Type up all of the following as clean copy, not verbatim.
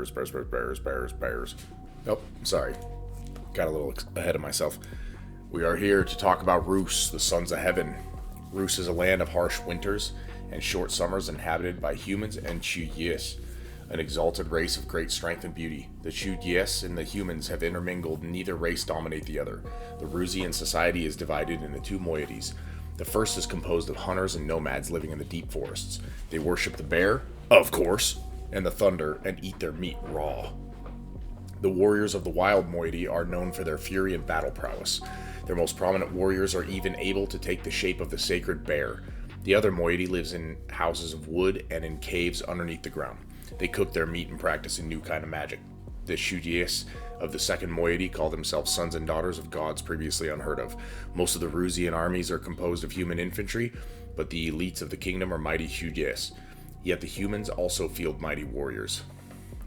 bears. Oh, sorry. Got a little ahead of myself. We are here to talk about Rus, the sons of heaven. Rus is a land of harsh winters and short summers inhabited by humans and Chudyes, an exalted race of great strength and beauty. The Chudyes and the humans have intermingled and neither race dominate the other. The Rusian society is divided into two moieties. The first is composed of hunters and nomads living in the deep forests. They worship the bear, of course, and the thunder, and eat their meat raw. The warriors of the wild moiety are known for their fury and battle prowess. Their most prominent warriors are even able to take the shape of the sacred bear. The other moiety lives in houses of wood and in caves underneath the ground. They cook their meat and practice a new kind of magic. The Chudyes of the second moiety call themselves sons and daughters of gods previously unheard of. Most of the Rusian armies are composed of human infantry, but the elites of the kingdom are mighty Chudyes. Yet the humans also field mighty warriors.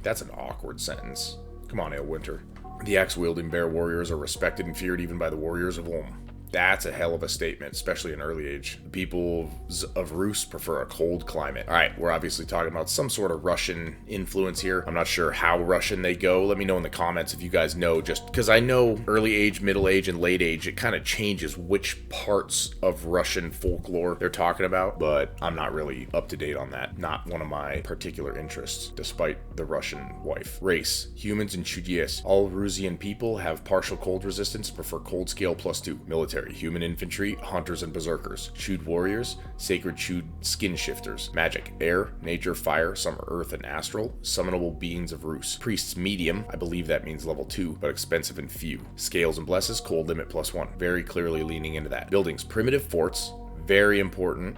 That's an awkward sentence. Come on, Ailwinter. The axe-wielding bear warriors are respected and feared even by the warriors of Ulm. That's a hell of a statement, especially in early age. The people of Rus prefer a cold climate. Alright, we're obviously talking about some sort of Russian influence here. I'm not sure how Russian they go. Let me know in the comments if you guys know, just because I know early age, middle age, and late age, it kind of changes which parts of Russian folklore they're talking about, but I'm not really up to date on that. Not one of my particular interests, despite the Russian wife. Race: humans and Chudyes. All Rusian people have partial cold resistance, prefer cold scale +2. Military: human infantry, hunters and berserkers. Chud warriors, sacred Chud skin shifters. Magic: air, nature, fire, some are earth and astral, summonable beings of Rus. Priests: medium, I believe that means level 2, but expensive and few. Scales and blesses, cold limit +1. Very clearly leaning into that. Buildings: primitive forts, very important.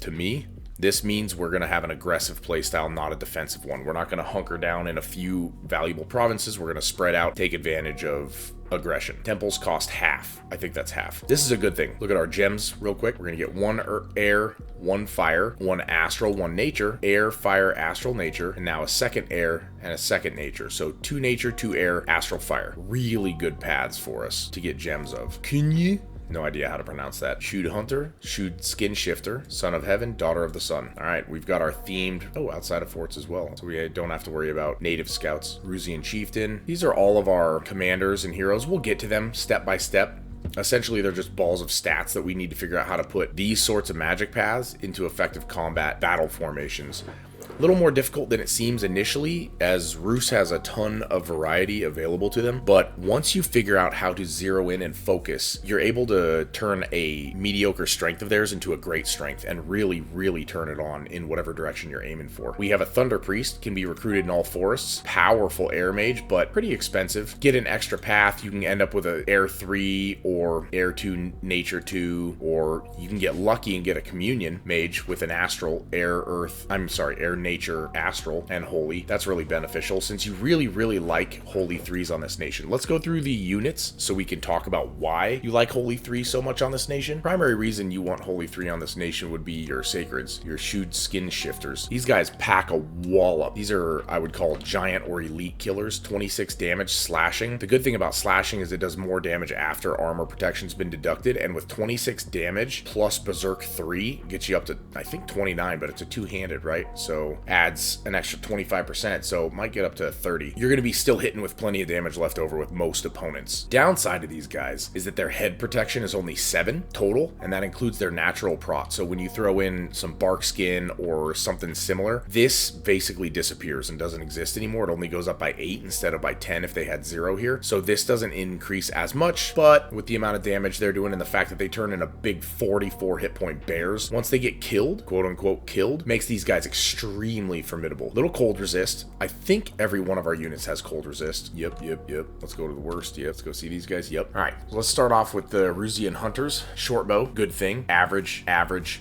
To me, this means we're going to have an aggressive playstyle, not a defensive one. We're not going to hunker down in a few valuable provinces. We're going to spread out, take advantage of aggression. Temples cost half. I think that's half. This is a good thing. Look at our gems real quick. We're going to get 1 air, 1 fire, 1 astral, 1 nature, air, fire, astral, nature, and now a second air and a second nature. So 2 nature, 2 air, astral, fire. Really good paths for us to get gems of. No idea how to pronounce that. Chud hunter, Chud skin shifter, son of heaven, daughter of the sun. All right, we've got our themed, outside of forts as well. So we don't have to worry about native scouts. Rusian chieftain. These are all of our commanders and heroes. We'll get to them step by step. Essentially, they're just balls of stats that we need to figure out how to put these sorts of magic paths into effective combat battle formations. A little more difficult than it seems initially, as Rus has a ton of variety available to them, but once you figure out how to zero in and focus, you're able to turn a mediocre strength of theirs into a great strength and really turn it on in whatever direction you're aiming for. We have a Thunder Priest, can be recruited in all forests, powerful air mage, but pretty expensive. Get an extra path, you can end up with an air 3 or air 2, nature 2, or you can get lucky and get a communion mage with an astral, air, nature, astral, and holy. That's really beneficial since you really like holy 3s on this nation. Let's go through the units so we can talk about why you like holy 3 so much on this nation. Primary reason you want holy 3 on this nation would be your sacreds, your Chud skin shifters. These guys pack a wallop. These are, I would call, giant or elite killers. 26 damage slashing. The good thing about slashing is it does more damage after armor protection's been deducted, and with 26 damage plus berserk 3 gets you up to, I think, 29, but it's a two-handed, right? So adds an extra 25%, so might get up to 30. You're going to be still hitting with plenty of damage left over with most opponents. Downside to these guys is that their head protection is only 7 total, and that includes their natural prot. So when you throw in some bark skin or something similar, this basically disappears and doesn't exist anymore. It only goes up by 8 instead of by 10 if they had 0 here. So this doesn't increase as much, but with the amount of damage they're doing and the fact that they turn into big 44 hit point bears, once they get killed, quote unquote killed, makes these guys extremely formidable. Little cold resist. I think every one of our units has cold resist. Yep. Let's go to the worst. Yep, let's go see these guys. Yep. All right, let's start off with the Rusian hunters. Short bow, good thing. Average.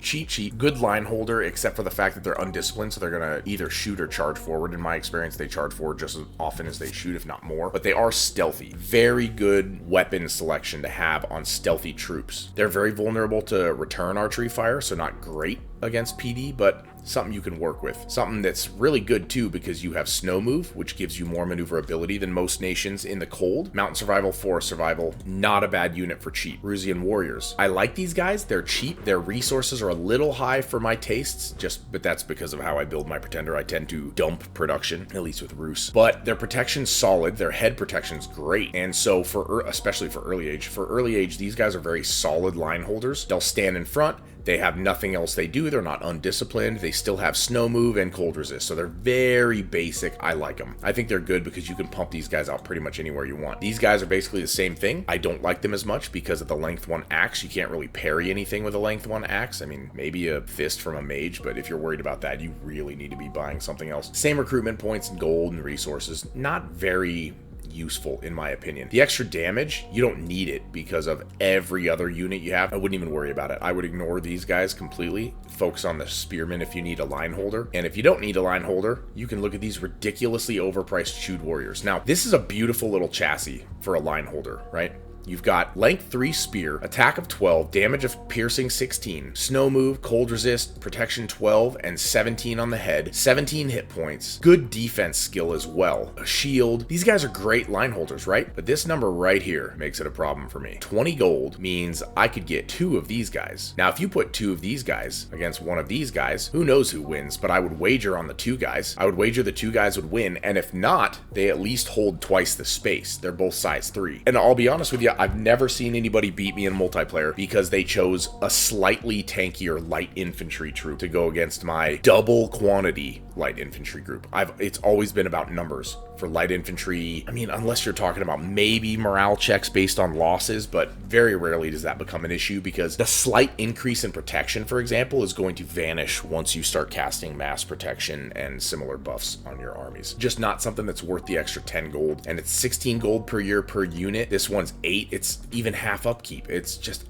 Cheat. Good line holder, except for the fact that they're undisciplined, so they're gonna either shoot or charge forward. In my experience, they charge forward just as often as they shoot, if not more. But they are stealthy. Very good weapon selection to have on stealthy troops. They're very vulnerable to return archery fire, so not great against PD, but something you can work with. Something that's really good too because you have Snow Move, which gives you more maneuverability than most nations in the cold. Mountain Survival, Forest Survival, not a bad unit for cheap. Rusian Warriors. I like these guys. They're cheap. Their resources are a little high for my tastes, but that's because of how I build my Pretender. I tend to dump production, at least with Rus. But their protection's solid. Their head protection's great. And so especially for early age, these guys are very solid line holders. They'll stand in front. They have nothing else they do. They're not undisciplined. They still have Snow Move and Cold Resist. So they're very basic. I like them. I think they're good because you can pump these guys out pretty much anywhere you want. These guys are basically the same thing. I don't like them as much because of the length 1 axe. You can't really parry anything with a length 1 axe. I mean, maybe a fist from a mage, but if you're worried about that, you really need to be buying something else. Same recruitment points and gold and resources. Not very useful in my opinion. The extra damage, you don't need it because of every other unit you have. I wouldn't even worry about it. I would ignore these guys completely. Focus on the spearmen if you need a line holder. And if you don't need a line holder, you can look at these ridiculously overpriced Chewed Warriors. Now, this is a beautiful little chassis for a line holder, right? You've got length 3 spear, attack of 12, damage of piercing 16, snow move, cold resist, protection 12, and 17 on the head, 17 hit points, good defense skill as well, a shield. These guys are great line holders, right? But this number right here makes it a problem for me. 20 gold means I could get 2 of these guys. Now, if you put 2 of these guys against 1 of these guys, who knows who wins, but I would wager on the 2 guys. I would wager the 2 guys would win, and if not, they at least hold twice the space. They're both size 3. And I'll be honest with you, I've never seen anybody beat me in multiplayer because they chose a slightly tankier light infantry troop to go against my double quantity light infantry group. It's always been about numbers for light infantry. I mean, unless you're talking about maybe morale checks based on losses, but very rarely does that become an issue because the slight increase in protection, for example, is going to vanish once you start casting mass protection and similar buffs on your armies. Just not something that's worth the extra 10 gold, and it's 16 gold per year per unit. This one's 8. It's even half upkeep. It's just,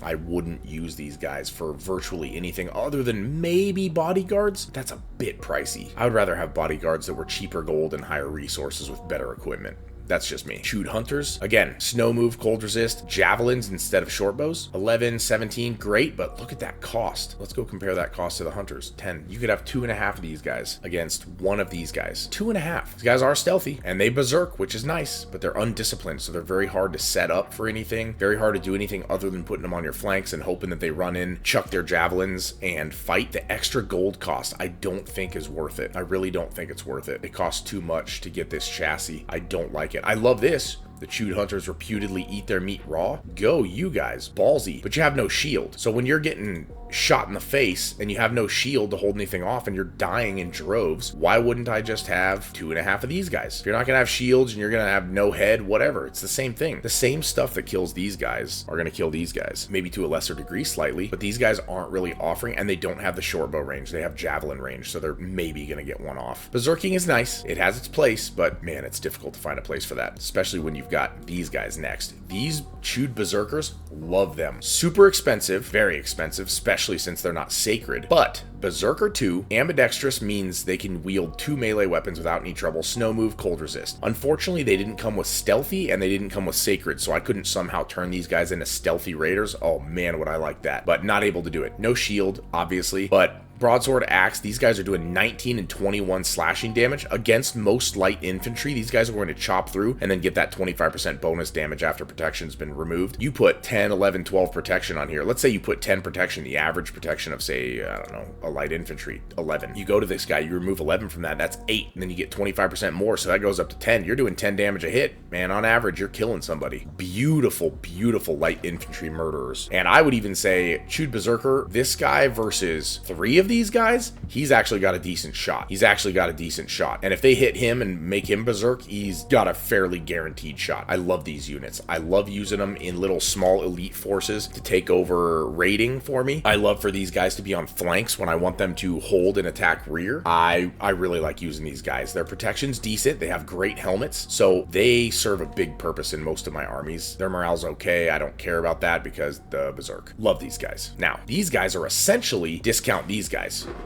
I wouldn't use these guys for virtually anything other than maybe bodyguards. That's a bit pricey. I would rather have bodyguards that were cheaper gold and higher resources with better equipment. That's just me. Chewed Hunters, again, snow move, cold resist, javelins instead of short bows. 11, 17, great, but look at that cost. Let's go compare that cost to the Hunters. 10. You could have 2.5 of these guys against 1 of these guys. 2.5. These guys are stealthy and they berserk, which is nice, but they're undisciplined, so they're very hard to set up for anything. Very hard to do anything other than putting them on your flanks and hoping that they run in, chuck their javelins, and fight. The extra gold cost, I don't think is worth it. I really don't think it's worth it. It costs too much to get this chassis. I don't like it. I love this. The Chewed Hunters reputedly eat their meat raw. Go, you guys. Ballsy. But you have no shield. So when you're getting shot in the face and you have no shield to hold anything off and you're dying in droves, why wouldn't I just have 2.5 of these guys? If you're not gonna have shields and you're gonna have no head, whatever, it's the same thing. The same stuff that kills these guys are gonna kill these guys, maybe to a lesser degree slightly, but these guys aren't really offering, and they don't have the short bow range. They have javelin range, so they're maybe gonna get 1 off. Berserking is nice. It has its place, but man, it's difficult to find a place for that, especially when you've got these guys next. These Chewed Berserkers, love them. Super expensive, very expensive, especially since they're not sacred, but Berserker 2, ambidextrous means they can wield 2 melee weapons without any trouble. Snow move, cold resist. Unfortunately, they didn't come with stealthy and they didn't come with sacred, so I couldn't somehow turn these guys into stealthy raiders. Oh man, would I like that, but not able to do it. No shield, obviously, but broadsword, axe, these guys are doing 19 and 21 slashing damage against most light infantry. These guys are going to chop through and then get that 25% bonus damage after protection's been removed. You put 10, 11, 12 protection on here. Let's say you put 10 protection, the average protection of, say, I don't know, a light infantry, 11. You go to this guy, you remove 11 from that, that's 8, and then you get 25% more, so that goes up to 10. You're doing 10 damage a hit. Man, on average, you're killing somebody. Beautiful, beautiful light infantry murderers. And I would even say, Chewed Berserker, this guy versus 3 of these guys, he's actually got a decent shot. He's actually got a decent shot. And if they hit him and make him berserk, he's got a fairly guaranteed shot. I love these units. I love using them in little small elite forces to take over raiding for me. I love for these guys to be on flanks when I want them to hold and attack rear. I really like using these guys. Their protection's decent. They have great helmets, so they serve a big purpose in most of my armies. Their morale's okay. I don't care about that because the berserk. Love these guys. Now, these guys are essentially discount these guys.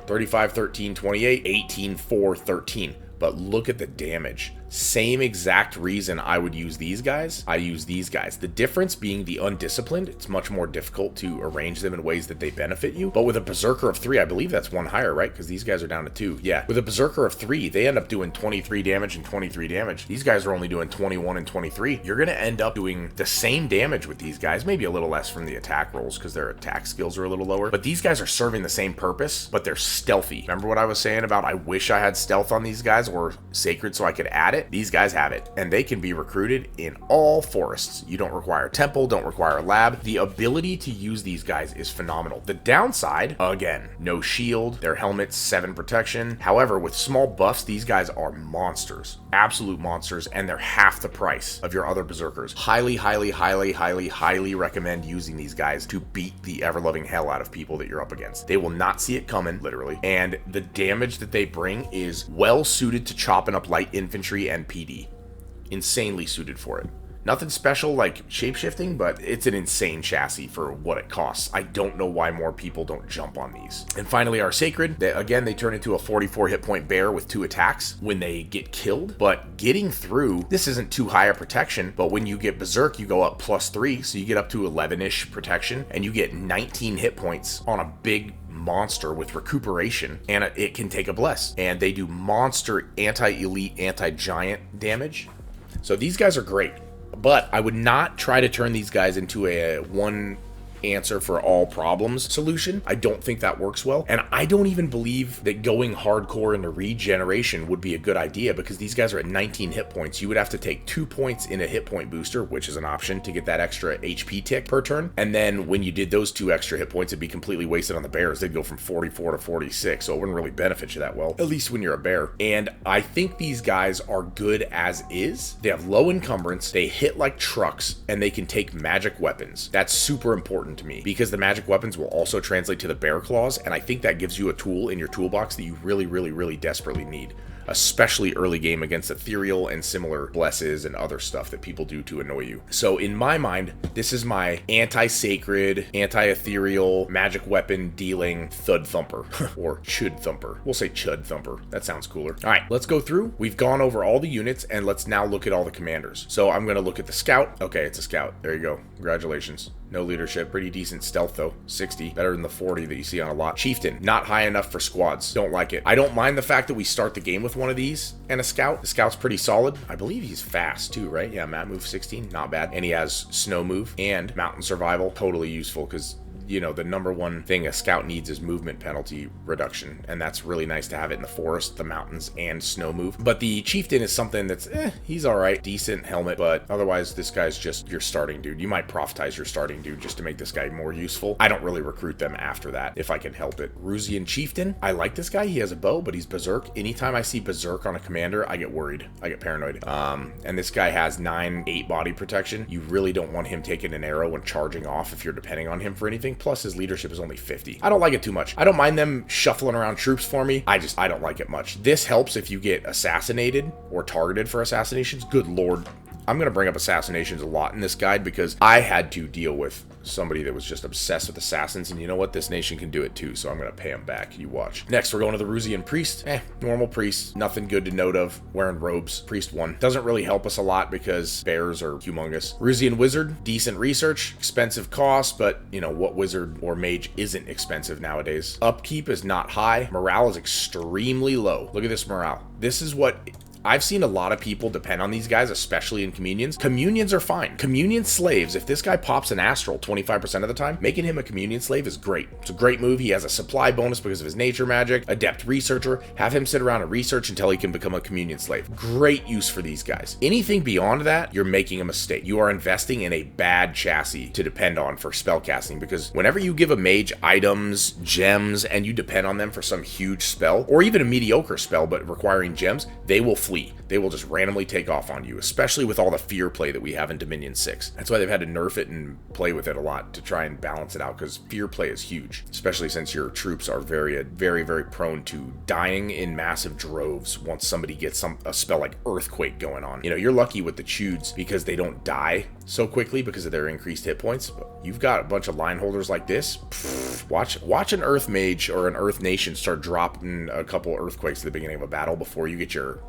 35, 13, 28, 18, 4, 13. But look at the damage. Same exact reason I would use these guys, I use these guys. The difference being the undisciplined, it's much more difficult to arrange them in ways that they benefit you. But with a Berserker of 3, I believe that's one higher, right? Because these guys are down to 2. Yeah, with a Berserker of 3, they end up doing 23 damage and 23 damage. These guys are only doing 21 and 23. You're going to end up doing the same damage with these guys, maybe a little less from the attack rolls because their attack skills are a little lower. But these guys are serving the same purpose, but they're stealthy. Remember what I was saying about I wish I had stealth on these guys or sacred so I could add it? These guys have it, and they can be recruited in all forests. You don't require a temple, don't require a lab. The ability to use these guys is phenomenal. The downside, again, no shield, their helmet's 7 protection. However, with small buffs, these guys are monsters, absolute monsters, and they're half the price of your other berserkers. Highly, highly, highly, highly, highly recommend using these guys to beat the ever-loving hell out of people that you're up against. They will not see it coming, literally, and the damage that they bring is well suited to chopping up light infantry and PD. Insanely suited for it. Nothing special like shapeshifting, but it's an insane chassis for what it costs. I don't know why more people don't jump on these. And finally, our Sacred. They turn into a 44 hit point bear with 2 attacks when they get killed. But getting through, this isn't too high a protection, but when you get Berserk, you go up +3, so you get up to 11-ish protection, and you get 19 hit points on a big monster with recuperation, and it can take a bless. And they do monster anti-elite, anti-giant damage. So these guys are great. But I would not try to turn these guys into a one answer for all problems solution. I don't think that works well. And I don't even believe that going hardcore into regeneration would be a good idea, because these guys are at 19 hit points. You would have to take 2 points in a hit point booster, which is an option to get that extra HP tick per turn. And then when you did those 2 extra hit points, it'd be completely wasted on the bears. They'd go from 44 to 46. So it wouldn't really benefit you that well, at least when you're a bear. And I think these guys are good as is. They have low encumbrance. They hit like trucks, and they can take magic weapons. That's super important to me, because the magic weapons will also translate to the bear claws, and I think that gives you a tool in your toolbox that you really, really, really desperately need, especially early game against ethereal and similar blesses and other stuff that people do to annoy you. So in my mind, this is my anti-sacred, anti-ethereal, magic weapon dealing thud thumper or chud thumper. We'll say chud thumper. That sounds cooler. All right, let's go through. We've gone over all the units, and let's now look at all the commanders. So I'm going to look at the scout. Okay, it's a scout. There you go. Congratulations. No leadership, pretty decent stealth though, 60, better than the 40 that you see on a lot. Chieftain, not high enough for squads, don't like it. I don't mind the fact that we start the game with one of these and a scout. The scout's pretty solid. I believe he's fast too, right? Yeah, map move 16, not bad. And he has snow move and mountain survival, totally useful, because you know, the number one thing a scout needs is movement penalty reduction, and that's really nice to have it in the forest, the mountains, and snow move. But the chieftain is something that's, he's all right, decent helmet, but otherwise this guy's just your starting dude. You might profitize your starting dude just to make this guy more useful. I don't really recruit them after that if I can help it. Rusian chieftain, I like this guy. He has a bow, but he's berserk. Anytime I see berserk on a commander, I get worried. I get paranoid. And this guy has 9/8 body protection. You really don't want him taking an arrow and charging off if you're depending on him for anything. Plus his leadership is only 50. I don't like it too much. I don't mind them shuffling around troops for me. I don't like it much. This helps if you get assassinated or targeted for assassinations. Good lord. I'm going to bring up assassinations a lot in this guide because I had to deal with somebody that was just obsessed with assassins, and you know what? This nation can do it too, so I'm going to pay him back. You watch. Next, we're going to the Rusian priest. Normal priest. Nothing good to note of. Wearing robes. Priest 1. Doesn't really help us a lot because bears are humongous. Rusian wizard. Decent research. Expensive cost, but you know, what wizard or mage isn't expensive nowadays? Upkeep is not high. Morale is extremely low. Look at this morale. This is what... I've seen a lot of people depend on these guys, especially in communions. Communions are fine. Communion slaves, if this guy pops an astral 25% of the time, making him a communion slave is great. It's a great move. He has a supply bonus because of his nature magic. Adept researcher. Have him sit around and research until he can become a communion slave. Great use for these guys. Anything beyond that, you're making a mistake. You are investing in a bad chassis to depend on for spellcasting, because whenever you give a mage items, gems, and you depend on them for some huge spell, or even a mediocre spell but requiring gems, they will flee. They will just randomly take off on you, especially with all the fear play that we have in Dominion 6. That's why they've had to nerf it and play with it a lot to try and balance it out, because fear play is huge, especially since your troops are very, very, very prone to dying in massive droves once somebody gets a spell like Earthquake going on. You know, you're lucky with the Chudes because they don't die so quickly because of their increased hit points. But you've got a bunch of line holders like this. Watch an Earth Mage or an Earth Nation start dropping a couple Earthquakes at the beginning of a battle before you get your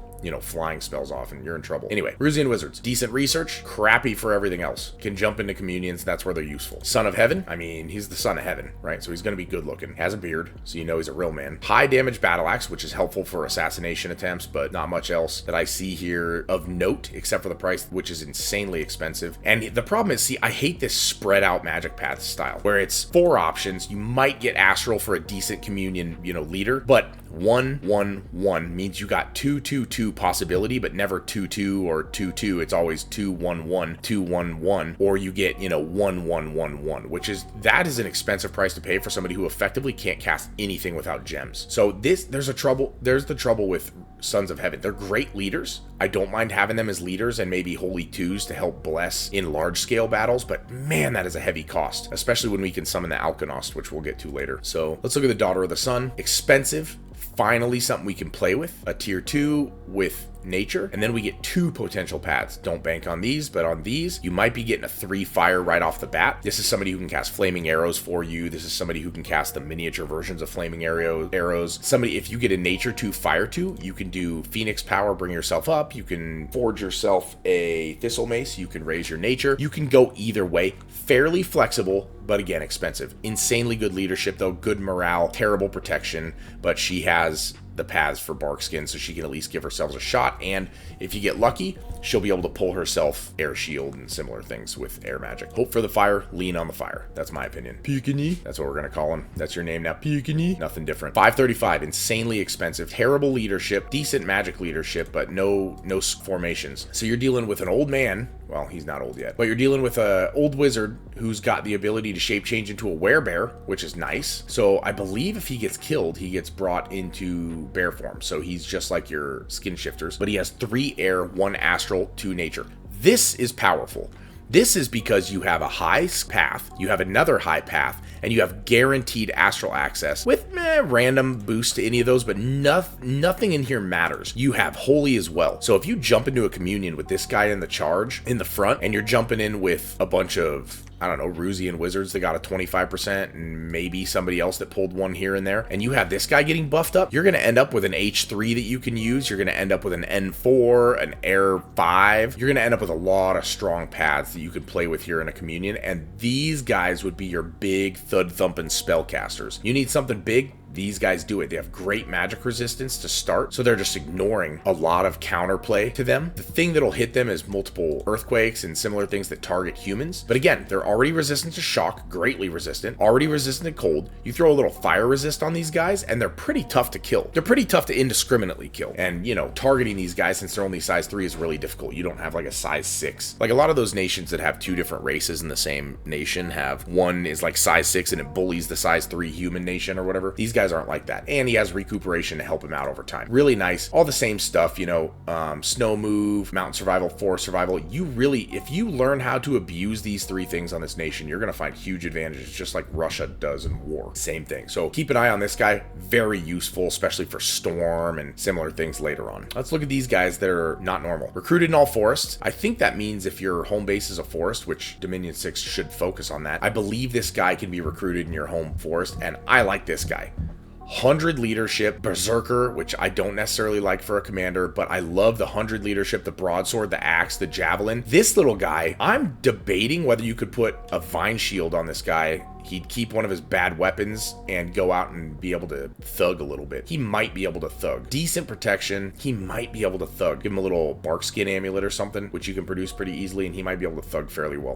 flying spells off and you're in trouble. Anyway, Rusian Wizards, decent research, crappy for everything else. Can jump into communions, that's where they're useful. Son of Heaven, I mean, he's the son of heaven, right? So he's going to be good looking. Has a beard, so you know he's a real man. High damage battle axe, which is helpful for assassination attempts, but not much else that I see here of note, except for the price, which is insanely expensive. And the problem is, see, I hate this spread out magic path style, where it's 4 options. You might get astral for a decent communion, leader, but 1-1-1 means you got 2-2-2 possibility, but never 2-2 or 2-2. It's always 2-1-1, 2-1-1, or you get 1-1-1-1, that is an expensive price to pay for somebody who effectively can't cast anything without gems. So there's the trouble with Sons of Heaven. They're great leaders. I don't mind having them as leaders and maybe holy twos to help bless in large scale battles, but man, that is a heavy cost, especially when we can summon the Alkanost, which we'll get to later. So let's look at the Daughter of the Sun. Expensive. Finally, something we can play with. A tier 2 with nature, and then we get 2 potential paths. Don't bank on these, but on these you might be getting a 3 fire right off the bat. This is somebody who can cast flaming arrows for you. This is somebody who can cast the miniature versions of flaming arrows. Somebody, if you get a nature 2 fire 2, you can do Phoenix power, bring yourself up. You can forge yourself a thistle mace. You can raise your nature. You can go either way. Fairly flexible, but again expensive. Insanely good leadership though, good morale, terrible protection, but she has the paths for bark skin, so she can at least give herself a shot. And if you get lucky, she'll be able to pull herself air shield and similar things with air magic. Hope for the fire, lean on the fire. That's my opinion. Peekany, that's what we're gonna call him. That's your name now, Peekany. Nothing different. 535, insanely expensive, terrible leadership, decent magic leadership, but no formations. So you're dealing with an old man. Well, he's not old yet, but you're dealing with an old wizard who's got the ability to shape change into a werebear, which is nice. So I believe if he gets killed, he gets brought into bear form. So he's just like your skin shifters, but he has 3 air, 1 astral, 2 nature. This is powerful. This is because you have a high path, you have another high path, and you have guaranteed astral access with random boost to any of those, but nothing in here matters. You have holy as well. So if you jump into a communion with this guy in the charge in the front, and you're jumping in with a bunch of, I don't know, Rusian wizards that got a 25% and maybe somebody else that pulled one here and there, and you have this guy getting buffed up, you're going to end up with an H3 that you can use. You're going to end up with an N4, an Air 5. You're going to end up with a lot of strong paths that you can play with here in a communion, and these guys would be your big thud thumping spellcasters. You need something big, these guys do it. They have great magic resistance to start, so they're just ignoring a lot of counterplay to them. The thing that'll hit them is multiple earthquakes and similar things that target humans. But again, they're already resistant to shock, greatly resistant, already resistant to cold. You throw a little fire resist on these guys, and they're pretty tough to kill. They're pretty tough to indiscriminately kill. And, targeting these guys, since they're only size 3, is really difficult. You don't have like a size 6. Like a lot of those nations that have 2 different races in the same nation have, one is like size 6 and it bullies the size 3 human nation or whatever. These guys aren't like that, and he has recuperation to help him out over time. Really nice. All the same stuff, snow move, mountain survival, forest survival. If you learn how to abuse these 3 things on this nation, you're going to find huge advantages, just like Russia does in war. Same thing. So keep an eye on this guy. Very useful, especially for storm and similar things later on. Let's look at these guys that are not normal. Recruited in all forests. I think that means if your home base is a forest, which Dominion 6 should focus on that. I believe this guy can be recruited in your home forest, and I like this guy. 100 leadership, berserker, which I don't necessarily like for a commander, but I love the 100 leadership, the broadsword, the axe, the javelin. This little guy, I'm debating whether you could put a vine shield on this guy. He'd keep one of his bad weapons and go out and be able to thug a little bit. He might be able to thug. Decent protection. He might be able to thug. Give him a little bark skin amulet or something, which you can produce pretty easily, and he might be able to thug fairly well.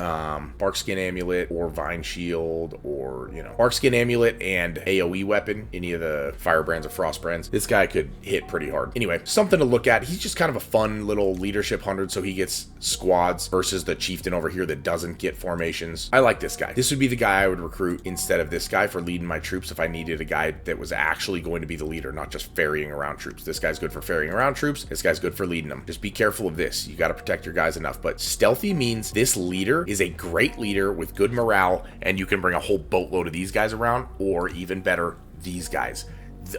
Bark skin amulet or vine shield, or, bark skin amulet and AoE weapon, any of the firebrands or frostbrands. This guy could hit pretty hard. Anyway, something to look at. He's just kind of a fun little leadership 100, so he gets squads versus the chieftain over here that doesn't get formations. I like this guy. This would be the guy I would recruit instead of this guy for leading my troops if I needed a guy that was actually going to be the leader, not just ferrying around troops. This guy's good for ferrying around troops. This guy's good for leading them. Just be careful of this. You got to protect your guys enough. But stealthy means this leader is a great leader with good morale, and you can bring a whole boatload of these guys around, or even better, these guys.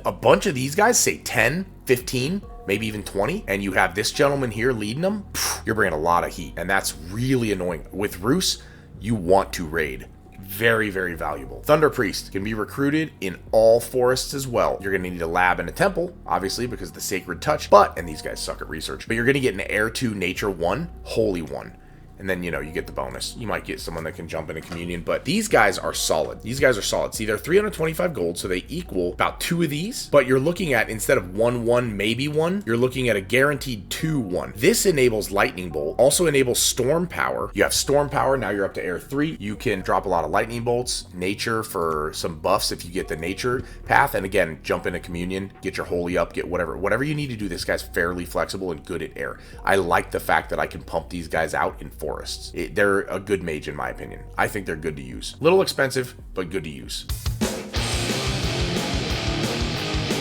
A bunch of these guys, say 10, 15, maybe even 20, and you have this gentleman here leading them, you're bringing a lot of heat, and that's really annoying. With Rus, you want to raid. Very, very valuable. Thunder Priest can be recruited in all forests as well. You're going to need a lab and a temple, obviously, because of the sacred touch, and these guys suck at research, but you're going to get an Air 2 Nature 1, Holy 1. And then, you get the bonus. You might get someone that can jump into communion, but these guys are solid. These guys are solid. See, they're 325 gold, so they equal about 2 of these, but you're looking at, instead of 1, maybe 1, you're looking at a guaranteed 2, 1. This enables Lightning Bolt, also enables Storm Power. You have Storm Power, now you're up to Air 3. You can drop a lot of Lightning Bolts, Nature for some buffs if you get the Nature path, and again, jump into communion, get your Holy up, get whatever you need to do. This guy's fairly flexible and good at air. I like the fact that I can pump these guys out in forests. They're a good mage in my opinion. I think they're good to use. A little expensive, but good to use.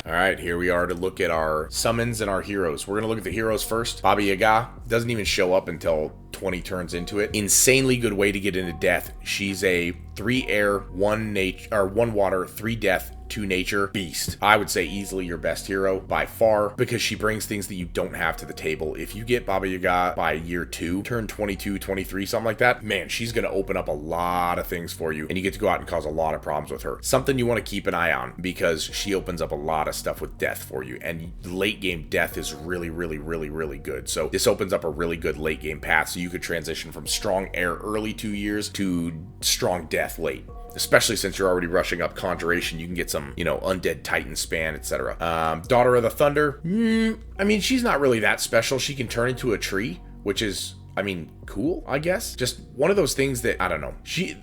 All right, here we are to look at our summons and our heroes. We're gonna look at the heroes first. Baba Yaga doesn't even show up until 20 turns into it. Insanely good way to get into death. She's a 3 air, 1 nature, or 1 water, 3 death, 2 nature beast. I would say easily your best hero by far, because she brings things that you don't have to the table. If you get Baba Yaga by year 2, turn 22, 23, something like that, man, she's gonna open up a lot of things for you, and you get to go out and cause a lot of problems with her. Something you want to keep an eye on, because she opens up a lot of stuff with death for you, and late game death is really, really, really, really good. So this opens up a really good late game path, so you could transition from strong air early 2 years to strong death late. Especially since you're already rushing up Conjuration, you can get some, Undead Titan span, etc. Daughter of the Thunder, I mean, she's not really that special. She can turn into a tree, which is, cool, I guess. Just one of those things that, I don't know.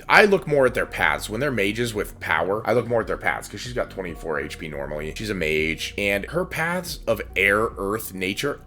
I look more at their paths. When they're mages with power, I look more at their paths, because she's got 24 HP normally. She's a mage, and her paths of air, earth, nature.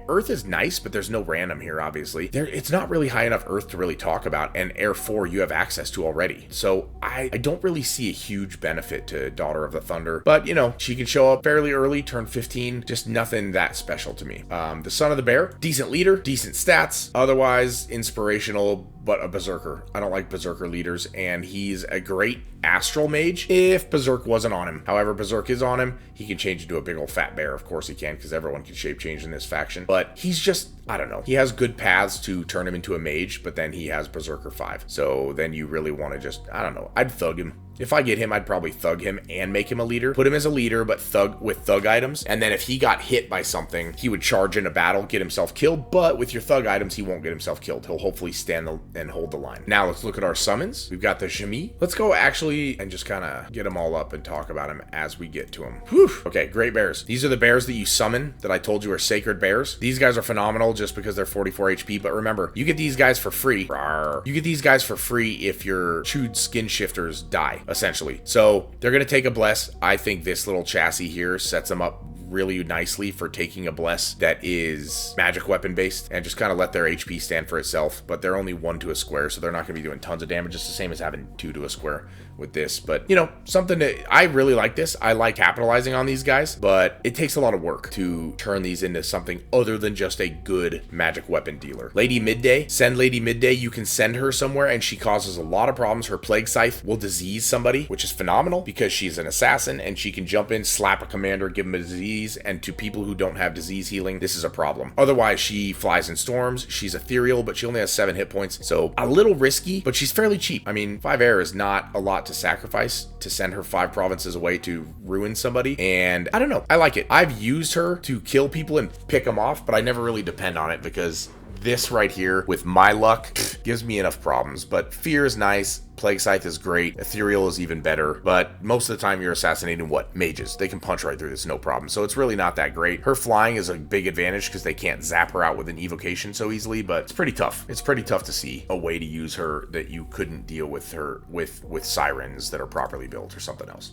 Earth is nice, but there's no random here, obviously. It's not really high enough earth to really talk about, and air 4 you have access to already. So I don't really see a huge benefit to Daughter of the Thunder, but, she can show up fairly early, turn 15, just nothing that special to me. The Son of the Bear, decent leader, decent stats, otherwise inspirational, but a berserker. I don't like berserker leaders, and he's a great astral mage if berserk wasn't on him. However, berserk is on him. He can change into a big old fat bear. Of course he can, because everyone can shape change in this faction, but he's just, I don't know. He has good paths to turn him into a mage, but then he has berserker 5. So then you really want to just, I don't know, I'd thug him. If I get him, I'd probably thug him and make him a leader. Put him as a leader, but thug with thug items. And then if he got hit by something, he would charge in a battle, get himself killed. But with your thug items, he won't get himself killed. He'll hopefully stand and hold the line. Now let's look at our summons. We've got the Shami. Let's go actually and just kind of get them all up and talk about them as we get to them. Whew. Okay, great bears. These are the bears that you summon that I told you are sacred bears. These guys are phenomenal just because they're 44 HP. But remember, you get these guys for free. You get these guys for free if your chewed skin shifters die, essentially. So they're going to take a bless. I think this little chassis here sets them up really nicely for taking a bless that is magic weapon based, and just kind of let their HP stand for itself. But they're only 1 to a square, so they're not going to be doing tons of damage. It's the same as having 2 to a square with this. But something that I really like this. I like capitalizing on these guys, but it takes a lot of work to turn these into something other than just a good magic weapon dealer. Lady Midday, send Lady Midday. You can send her somewhere and she causes a lot of problems. Her plague scythe will disease somebody, which is phenomenal because she's an assassin and she can jump in, slap a commander, give him a disease. And to people who don't have disease healing, this is a problem. Otherwise, she flies in storms. She's ethereal, but she only has 7 hit points. So a little risky, but she's fairly cheap. 5 air is not a lot to sacrifice to send her 5 provinces away to ruin somebody. And I don't know. I like it. I've used her to kill people and pick them off, but I never really depend on it because this right here, with my luck, gives me enough problems. But fear is nice. Plague Scythe is great. Ethereal is even better. But most of the time you're assassinating what? Mages. They can punch right through this, no problem. So it's really not that great. Her flying is a big advantage because they can't zap her out with an evocation so easily, but it's pretty tough. It's pretty tough to see a way to use her that you couldn't deal with her with sirens that are properly built or something else.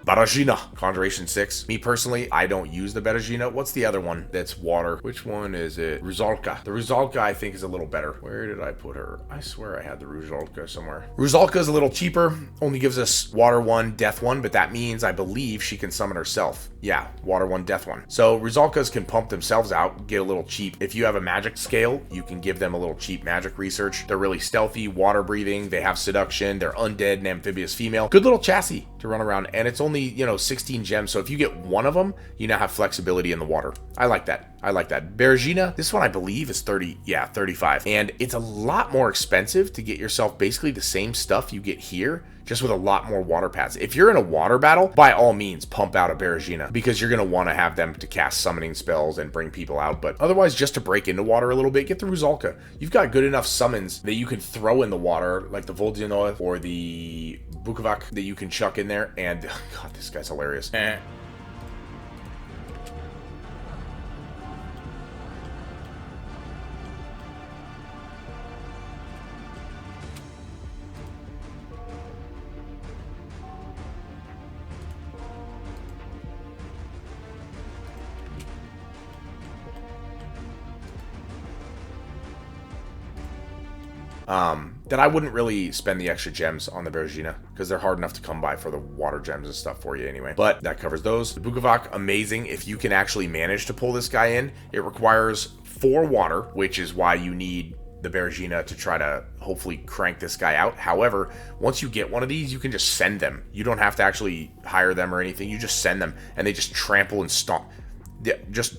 Barajina, Conjuration 6. Me personally, I don't use the Barajina. What's the other one that's water? Which one is it? Ruzalka. The Ruzalka I think is a little better. Where did I put her? I swear I had the Ruzalka somewhere. Ruzalka is a little cheaper. Only gives us water 1, death 1, but that means I believe she can summon herself. Yeah, water 1, death 1. So Ruzalkas can pump themselves out, get a little cheap. If you have a magic scale, you can give them a little cheap magic research. They're really stealthy, water breathing. They have seduction. They're undead and amphibious female. Good little chassis to run around, and it's only only, 16 gems. So if you get one of them, you now have flexibility in the water. I like that. I like that. Bergina, this one I believe is 35. And it's a lot more expensive to get yourself basically the same stuff you get here, just with a lot more water paths. If you're in a water battle, by all means, pump out a Bergina, because you're going to want to have them to cast summoning spells and bring people out. But otherwise, just to break into water a little bit, get the Ruzalka. You've got good enough summons that you can throw in the water, like the Voldyanov or the Bukovac that you can chuck in there. And, God, this guy's hilarious. That I wouldn't really spend the extra gems on the Bergina, because they're hard enough to come by for the water gems and stuff for you anyway. But that covers those. The Bukovac, amazing if you can actually manage to pull this guy in. It requires 4 water, which is why you need the Bergina to try to hopefully crank this guy out. However, once you get one of these, you can just send them. You don't have to actually hire them or anything. You just send them, and they just trample and stomp. Yeah, just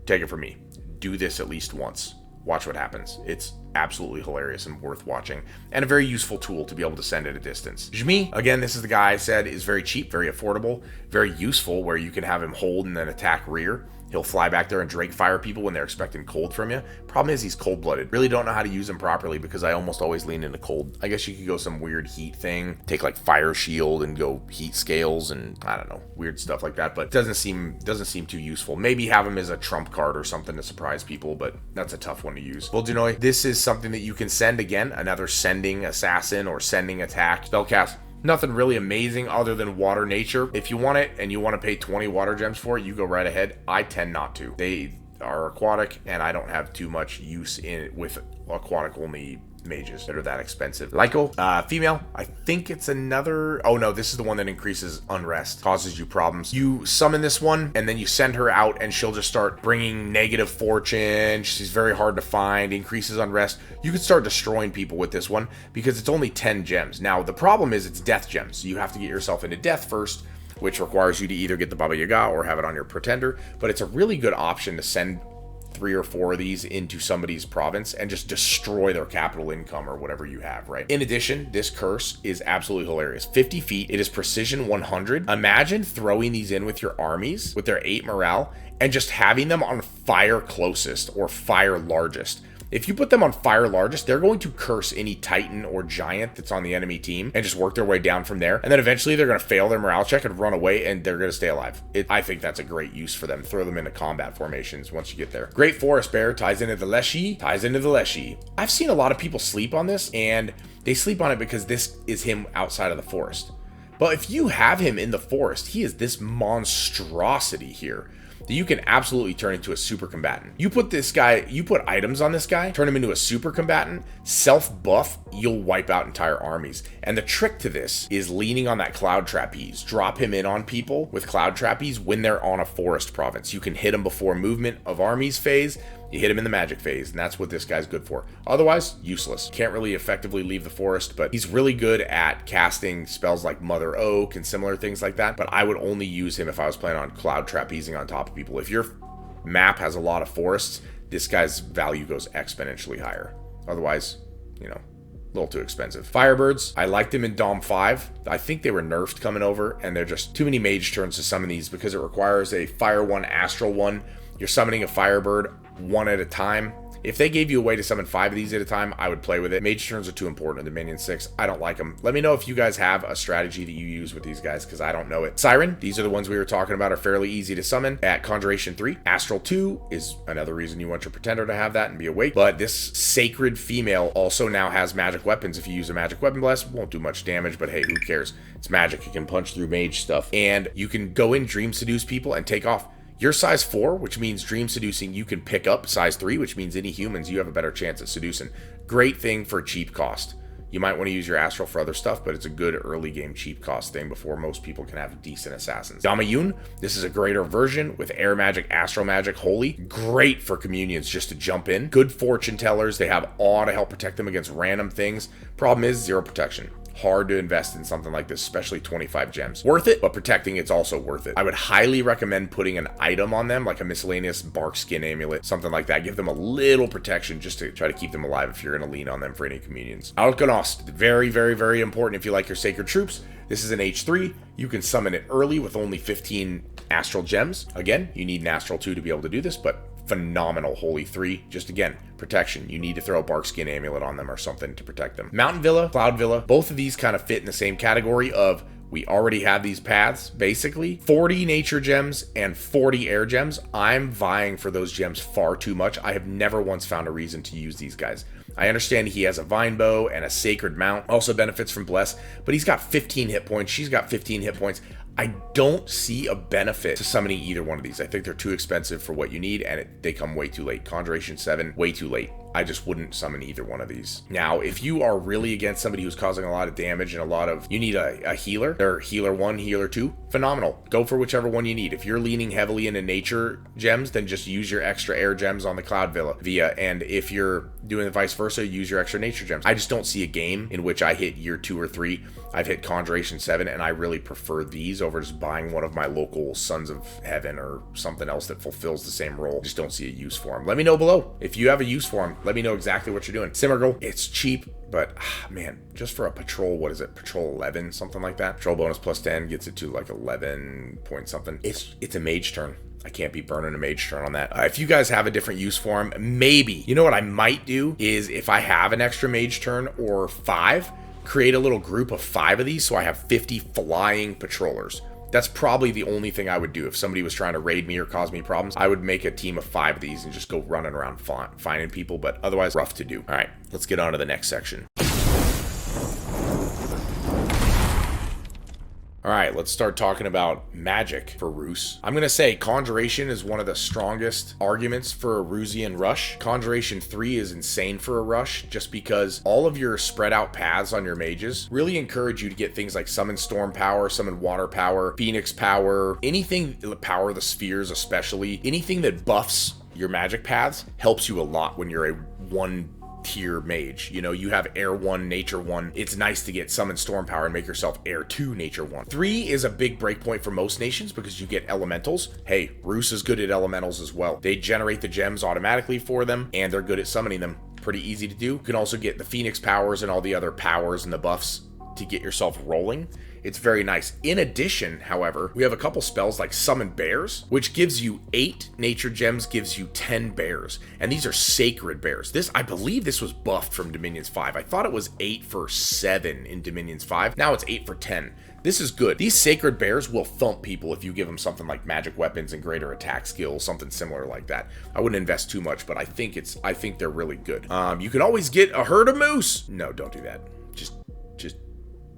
take it from me. Do this at least once. Watch what happens. It's absolutely hilarious and worth watching, and a very useful tool to be able to send at a distance. Jmi, again, this is the guy I said is very cheap, very affordable, very useful, where you can have him hold and then attack rear. He'll fly back there and Drake fire people when they're expecting cold from you. Problem is, he's cold-blooded. Really don't know how to use him properly, because I almost always lean into cold. I guess you could go some weird heat thing, take like fire shield and go heat scales and I don't know, weird stuff like that. But it doesn't seem too useful. Maybe have him as a trump card or something to surprise people, but that's a tough one to use. Voldyanov, this is something that you can send again, another sending assassin or sending attack spellcast. Nothing really amazing other than water nature. If you want it and you want to pay 20 water gems for it, you go right ahead. I tend not to. They are aquatic, and I don't have too much use in it with aquatic only mages that are that expensive. Lyko, female, I think it's another, oh no, this is the one that increases unrest, causes you problems. You summon this one, and then you send her out, and she'll just start bringing negative fortune. She's very hard to find, increases unrest. You can start destroying people with this one, because it's only 10 gems. Now, the problem is it's death gems, so you have to get yourself into death first, which requires you to either get the Baba Yaga or have it on your pretender, but it's a really good option to send 3 or 4 of these into somebody's province and just destroy their capital income or whatever you have, right? In addition, this curse is absolutely hilarious. 50 feet, it is precision 100. Imagine throwing these in with your armies, with their 8 morale, and just having them on fire closest or fire largest. If you put them on fire largest, they're going to curse any titan or giant that's on the enemy team and just work their way down from there. And then eventually they're going to fail their morale check and run away, and they're going to stay alive. I think that's a great use for them. Throw them into combat formations once you get there. Great Forest Bear ties into the Leshy. I've seen a lot of people sleep on this, and they sleep on it because this is him outside of the forest. But if you have him in the forest, he is this monstrosity here that you can absolutely turn into a super combatant. You put items on this guy, turn him into a super combatant, self-buff, you'll wipe out entire armies. And the trick to this is leaning on that Cloud Trapeze. Drop him in on people with Cloud Trapeze when they're on a forest province. You can hit him before movement of armies phase, you hit him in the magic phase, and that's what this guy's good for. Otherwise, useless. Can't really effectively leave the forest, but he's really good at casting spells like Mother Oak and similar things like that, but I would only use him if I was planning on Cloud Trapezing on top of people. If your map has a lot of forests, this guy's value goes exponentially higher. Otherwise, a little too expensive. Firebirds, I liked them in Dom 5. I think they were nerfed coming over, and they're just too many mage turns to summon these because it requires a Fire 1, Astral 1. You're summoning a Firebird 1 at a time. If they gave you a way to summon 5 of these at a time, I would play with it. Mage turns are too important in the Minion 6. I don't like them. Let me know if you guys have a strategy that you use with these guys, because I don't know it. Siren, these are the ones we were talking about, are fairly easy to summon at Conjuration 3. Astral 2 is another reason you want your Pretender to have that and be awake. But this Sacred Female also now has magic weapons. If you use a Magic Weapon Blast, it won't do much damage, but hey, who cares? It's magic. It can punch through mage stuff. And you can go in, Dream Seduce people, and take off. You're size 4, which means Dream Seducing you can pick up. Size 3, which means any humans you have a better chance at seducing. Great thing for cheap cost. You might want to use your Astral for other stuff, but it's a good early game cheap cost thing before most people can have decent assassins. Damayun, this is a greater version with Air Magic, Astral Magic, Holy. Great for communions just to jump in. Good fortune tellers. They have Awe to help protect them against random things. Problem is 0 protection. Hard to invest in something like this, especially 25 gems. Worth it, but protecting it's also worth it. I would highly recommend putting an item on them, like a miscellaneous bark skin amulet, something like that. Give them a little protection just to try to keep them alive if you're going to lean on them for any communions. Alkanost, very, very, very important if you like your sacred troops. This is an H3. You can summon it early with only 15 astral gems. Again, you need an astral 2 to be able to do this, but phenomenal holy 3. Just again, protection. You need to throw a bark skin amulet on them or something to protect them. Mountain Villa, Cloud Villa, both of these kind of fit in the same category of we already have these paths, basically. 40 nature gems and 40 air gems. I'm vying for those gems far too much. I have never once found a reason to use these guys. I understand he has a vine bow and a sacred mount, also benefits from bless, but he's got 15 hit points. She's got 15 hit points. I don't see a benefit to summoning either one of these. I think they're too expensive for what you need, and they come way too late. Conjuration 7, way too late. I just wouldn't summon either one of these. Now, if you are really against somebody who's causing a lot of damage and you need a healer, they're healer 1, healer 2, phenomenal. Go for whichever one you need. If you're leaning heavily into nature gems, then just use your extra air gems on the Cloud Villa. And if you're doing the vice versa, use your extra nature gems. I just don't see a game in which I hit year 2 or 3. I've hit Conjuration 7, and I really prefer these over just buying one of my local Sons of Heaven or something else that fulfills the same role. Just don't see a use for them. Let me know below. If you have a use for them, let me know exactly what you're doing. Simmergirl, it's cheap, but man, just for a patrol, what is it? Patrol 11, something like that. Patrol bonus plus 10 gets it to like 11 point something. It's a mage turn. I can't be burning a mage turn on that. If you guys have a different use for them, maybe. You know what I might do is if I have an extra mage turn or 5, create a little group of 5 of these so I have 50 flying patrollers. That's probably the only thing I would do if somebody was trying to raid me or cause me problems. I would make a team of 5 of these and just go running around finding people, but otherwise rough to do. All right, let's get on to the next section. All right, let's start talking about magic for Rus. I'm going to say Conjuration is one of the strongest arguments for a Rusian rush. Conjuration 3 is insane for a rush just because all of your spread out paths on your mages really encourage you to get things like Summon Storm Power, Summon Water Power, Phoenix Power, anything, Power the Spheres especially, anything that buffs your magic paths helps you a lot when you're a 1 tier mage. You know, you have air 1, nature 1. It's nice to get summon storm power and make yourself air 2, nature 1. 3 is a big breakpoint for most nations because you get elementals. Hey, Rus is good at elementals as well. They generate the gems automatically for them and they're good at summoning them. Pretty easy to do. You can also get the Phoenix powers and all the other powers and the buffs to get yourself rolling. It's very nice. In addition, however, we have a couple spells like Summon Bears, which gives you 8 nature gems, gives you 10 bears. And these are sacred bears. I believe this was buffed from Dominions 5. I thought it was 8 for 7 in Dominions 5. Now it's 8 for 10. This is good. These sacred bears will thump people if you give them something like magic weapons and greater attack skills, something similar like that. I wouldn't invest too much, but I think they're really good. You can always get a herd of moose. No, don't do that.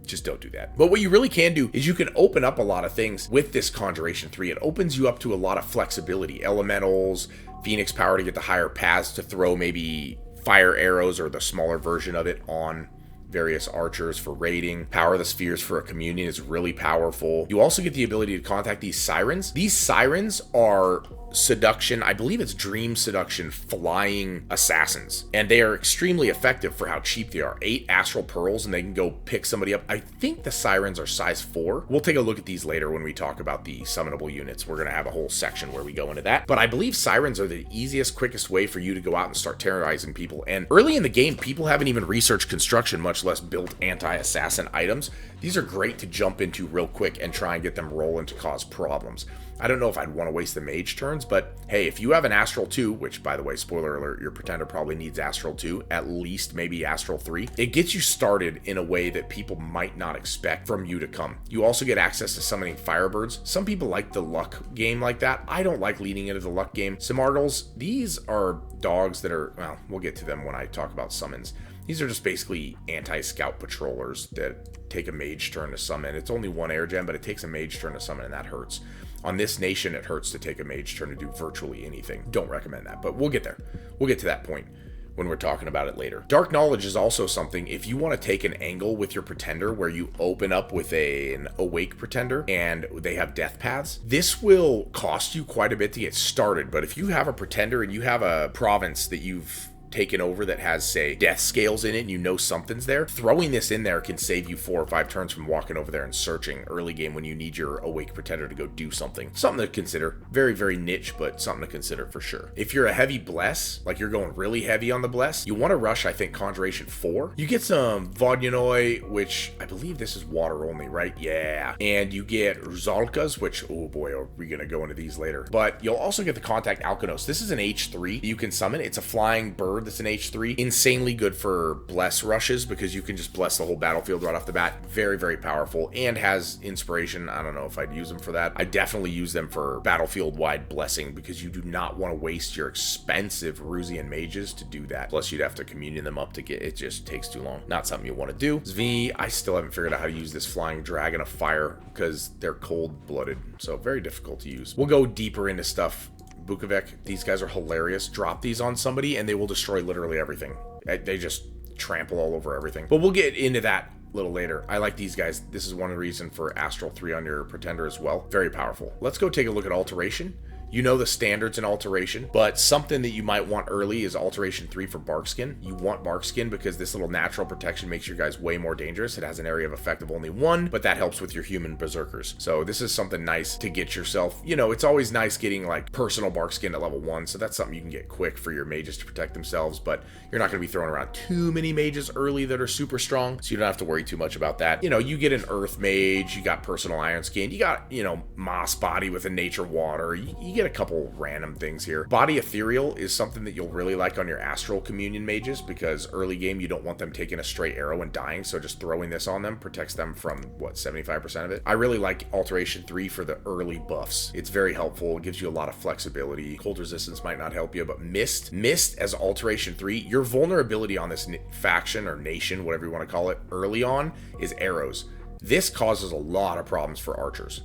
Just don't do that. But what you really can do is you can open up a lot of things with this Conjuration 3. It opens you up to a lot of flexibility. Elementals, Phoenix power to get the higher paths to throw maybe fire arrows or the smaller version of it on various archers for raiding. Power the Spheres for a communion is really powerful. You also get the ability to contact these sirens. These sirens are seduction, I believe it's dream seduction flying assassins, and they are extremely effective for how cheap they are. 8 astral pearls and they can go pick somebody up. I think the sirens are size 4. We'll take a look at these later when we talk about the summonable units. We're going to have a whole section where we go into that, but I believe sirens are the easiest, quickest way for you to go out and start terrorizing people. And early in the game, people haven't even researched construction, much less built anti-assassin items. These are great to jump into real quick and try and get them rolling to cause problems. I don't know if I'd want to waste the mage turns, but hey, if you have an Astral 2, which by the way, spoiler alert, your pretender probably needs Astral 2, at least maybe Astral 3, it gets you started in a way that people might not expect from you to come. You also get access to summoning Firebirds. Some people like the luck game like that. I don't like leading into the luck game. Simargals, these are dogs that are, well, we'll get to them when I talk about summons. These are just basically anti-scout patrollers that take a mage turn to summon. It's only 1 air gem, but it takes a mage turn to summon, and that hurts. On this nation, it hurts to take a mage turn to do virtually anything. Don't recommend that, but we'll get there. We'll get to that point when we're talking about it later. Dark Knowledge is also something, if you want to take an angle with your pretender where you open up with an awake pretender and they have death paths, this will cost you quite a bit to get started. But if you have a pretender and you have a province that you've taken over that has, say, death scales in it and you know something's there, throwing this in there can save you 4 or 5 turns from walking over there and searching early game when you need your awake pretender to go do something. Something to consider. Very, very niche, but something to consider for sure. If you're a heavy bless, like you're going really heavy on the bless, you want to rush, I think, Conjuration 4. You get some Vodyanoi, which I believe this is water only, right? Yeah. And you get Ruzalkas, which, oh boy, are we going to go into these later. But you'll also get the Contact Alkanos. This is an H3 you can summon. It's a flying bird that's an H3. Insanely good for bless rushes because you can just bless the whole battlefield right off the bat. Very, very powerful and has inspiration. I don't know if I'd use them for that. I definitely use them for battlefield-wide blessing because you do not want to waste your expensive Rusian mages to do that. Plus, you'd have to communion them up to get it. Just takes too long. Not something you want to do. Zvi, I still haven't figured out how to use this flying dragon of fire because they're cold-blooded, so very difficult to use. We'll go deeper into stuff. Bukovic, these guys are hilarious. Drop these on somebody and they will destroy literally everything. They just trample all over everything. But we'll get into that a little later. I like these guys. This is one reason for Astral 3 on your Pretender as well. Very powerful. Let's go take a look at Alteration. You know the standards in Alteration, but something that you might want early is Alteration 3 for Barkskin. You want Barkskin because this little natural protection makes your guys way more dangerous. It has an area of effect of only 1, but that helps with your human berserkers. So this is something nice to get yourself. You know, it's always nice getting like personal Barkskin at level 1, so that's something you can get quick for your mages to protect themselves, but you're not going to be throwing around too many mages early that are super strong, so you don't have to worry too much about that. You know, you get an Earth Mage, you got personal Iron Skin, you got, you know, Moss Body with a Nature Water, you get a couple random things here. Body Ethereal is something that you'll really like on your Astral Communion mages because early game you don't want them taking a stray arrow and dying, so just throwing this on them protects them from, what, 75% of it? I really like Alteration 3 for the early buffs. It's very helpful. It gives you a lot of flexibility. Cold Resistance might not help you, but Mist as Alteration 3, your vulnerability on this faction or nation, whatever you want to call it, early on is arrows. This causes a lot of problems for archers.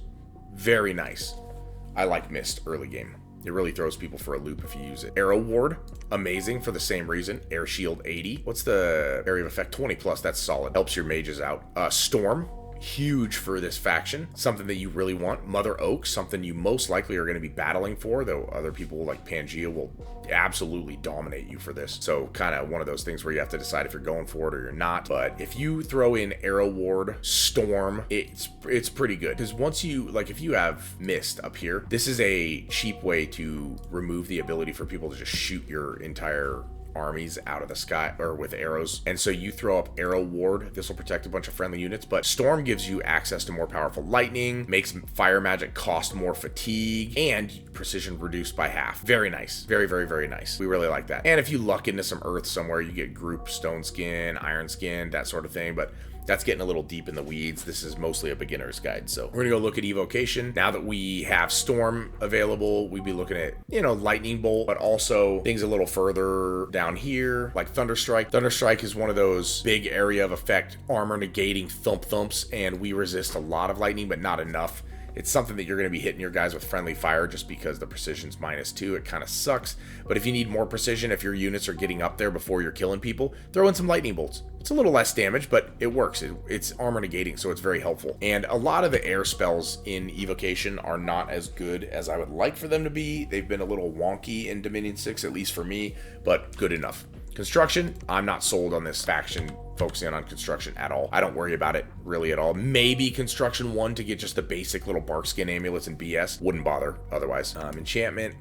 Very nice. I like Mist early game. It really throws people for a loop if you use it. Arrow Ward, amazing for the same reason. Air Shield 80. What's the area of effect? 20 plus, that's solid. Helps your mages out. Storm, huge for this faction. Something that you really want. Mother Oak, something you most likely are going to be battling for, though other people like Pangea will absolutely dominate you for this. So kind of one of those things where you have to decide if you're going for it or you're not. But if you throw in Arrow Ward, Storm, it's pretty good. Because once you, like if you have Mist up here, this is a cheap way to remove the ability for people to just shoot your entire armies out of the sky or with arrows, and so you throw up Arrow Ward. This will protect a bunch of friendly units, but Storm gives you access to more powerful lightning, makes fire magic cost more fatigue, and precision reduced by half. Very nice. Very, very, very nice. We really like that. And if you luck into some earth somewhere, you get group Stone Skin, Iron Skin, that sort of thing, but that's getting a little deep in the weeds. This is mostly a beginner's guide. So we're gonna go look at Evocation. Now that we have Storm available, we'd be looking at, you know, Lightning Bolt, but also things a little further down here, like Thunderstrike. Thunderstrike is one of those big area of effect, armor negating thumps, and we resist a lot of lightning, but not enough. It's something that you're going to be hitting your guys with friendly fire just because the precision's -2. It kind of sucks. But if you need more precision, if your units are getting up there before you're killing people, throw in some lightning bolts. It's a little less damage, but it works. It's armor negating, so it's very helpful. And a lot of the air spells in Evocation are not as good as I would like for them to be. They've been a little wonky in Dominion 6, at least for me, but good enough. Construction, I'm not sold on this faction focusing on construction at all. I don't worry about it really at all. Maybe construction 1 to get just the basic little Barkskin amulets and BS. Wouldn't bother otherwise. Enchantment,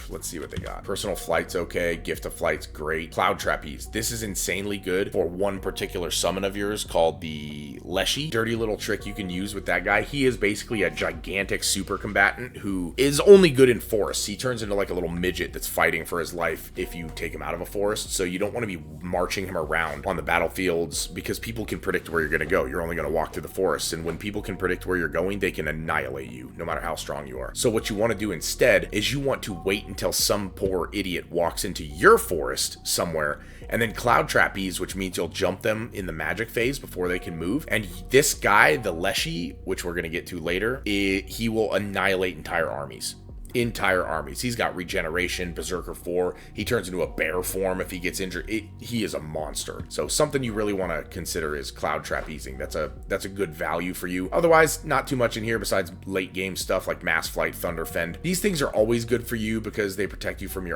let's see what they got. Personal Flight's okay. Gift of Flight's great. Cloud Trapeze. This is insanely good for one particular summon of yours called the Leshy. Dirty little trick you can use with that guy. He is basically a gigantic super combatant who is only good in forests. He turns into like a little midget that's fighting for his life if you take him out of a forest. So you don't want to be marching him around on the battlefields because people can predict where you're going to go. You're only going to walk through the forest. And when people can predict where you're going, they can annihilate you no matter how strong you are. So what you want to do instead is you want to wait until some poor idiot walks into your forest somewhere and then Cloud Trapeze, which means you'll jump them in the magic phase before they can move. And this guy, the Leshy, which we're going to get to later, he will annihilate entire armies. He's got regeneration, Berserker 4. He turns into a bear form if he gets injured. He is a monster. So something you really want to consider is Cloud Trapezing. That's a good value for you. Otherwise, not too much in here besides late game stuff like Mass Flight, Thunder Fend. These things are always good for you because they protect you from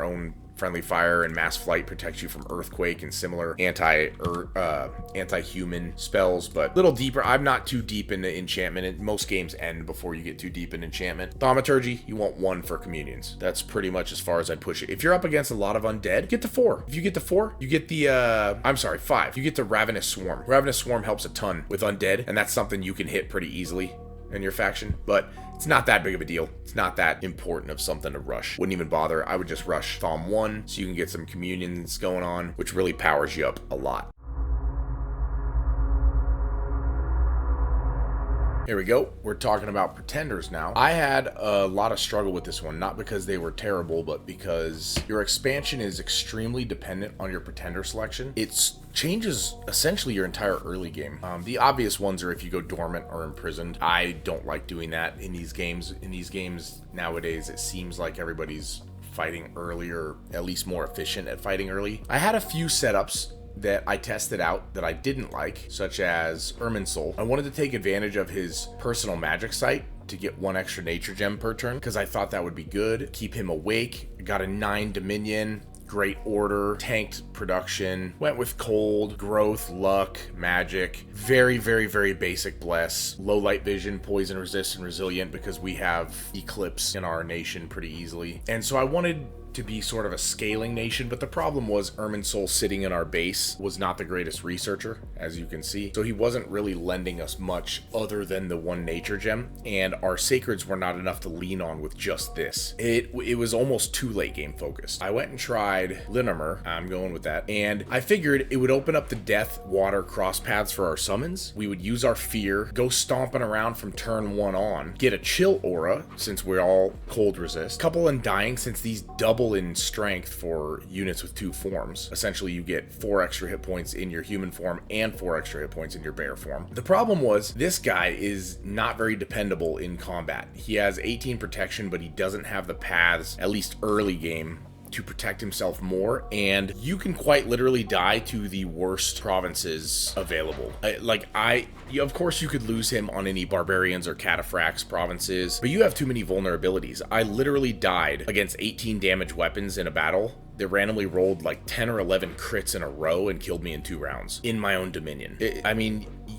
Friendly fire and mass flight protects you from earthquake and similar anti-human spells, but a little deeper. I'm not too deep into enchantment, and most games end before you get too deep in enchantment. Thaumaturgy, you want 1 for communions. That's pretty much as far as I'd push it. If you're up against a lot of undead, get to 4. If you get to 4, you get the, 5. You get the Ravenous Swarm. Ravenous Swarm helps a ton with undead, and that's something you can hit pretty easily in your faction, but it's not that big of a deal. It's not that important of something to rush. Wouldn't even bother. I would just rush Thom 1 so you can get some communions going on, which really powers you up a lot. Here we go. We're talking about pretenders now. I had a lot of struggle with this one, not because they were terrible, but because your expansion is extremely dependent on your pretender selection. It changes essentially your entire early game. The obvious ones are if you go dormant or imprisoned. I don't like doing that in these games. In these games nowadays, it seems like everybody's fighting early, or at least more efficient at fighting early. I had a few setups that I tested out that I didn't like, such as Irminsul. I wanted to take advantage of his personal magic site to get 1 extra nature gem per turn, because I thought that would be good. Keep him awake. I got a 9 Dominion. Great order, tanked production, went with cold, growth, luck, magic, very, very, very basic bless, low light vision, poison resist, and resilient, because we have eclipse in our nation pretty easily. And so I wanted to be sort of a scaling nation, but the problem was Irminsul sitting in our base was not the greatest researcher, as you can see. So he wasn't really lending us much other than the 1 nature gem, and our sacreds were not enough to lean on with just this. It was almost too late game focused. I went and tried Linnamer, I'm going with that, and I figured it would open up the death water cross paths for our summons. We would use our fear, go stomping around from turn 1 on, get a chill aura since we're all cold resist, couple undying since these double in strength for units with 2 forms. Essentially, you get 4 extra hit points in your human form and 4 extra hit points in your bear form. The problem was this guy is not very dependable in combat. He has 18 protection, but he doesn't have the paths, at least early game, to protect himself more, and you can quite literally die to the worst provinces available. Of course you could lose him on any barbarians or cataphracts provinces, but you have too many vulnerabilities. I literally died against 18 damage weapons in a battle that randomly rolled like 10 or 11 crits in a row and killed me in 2 rounds in my own dominion.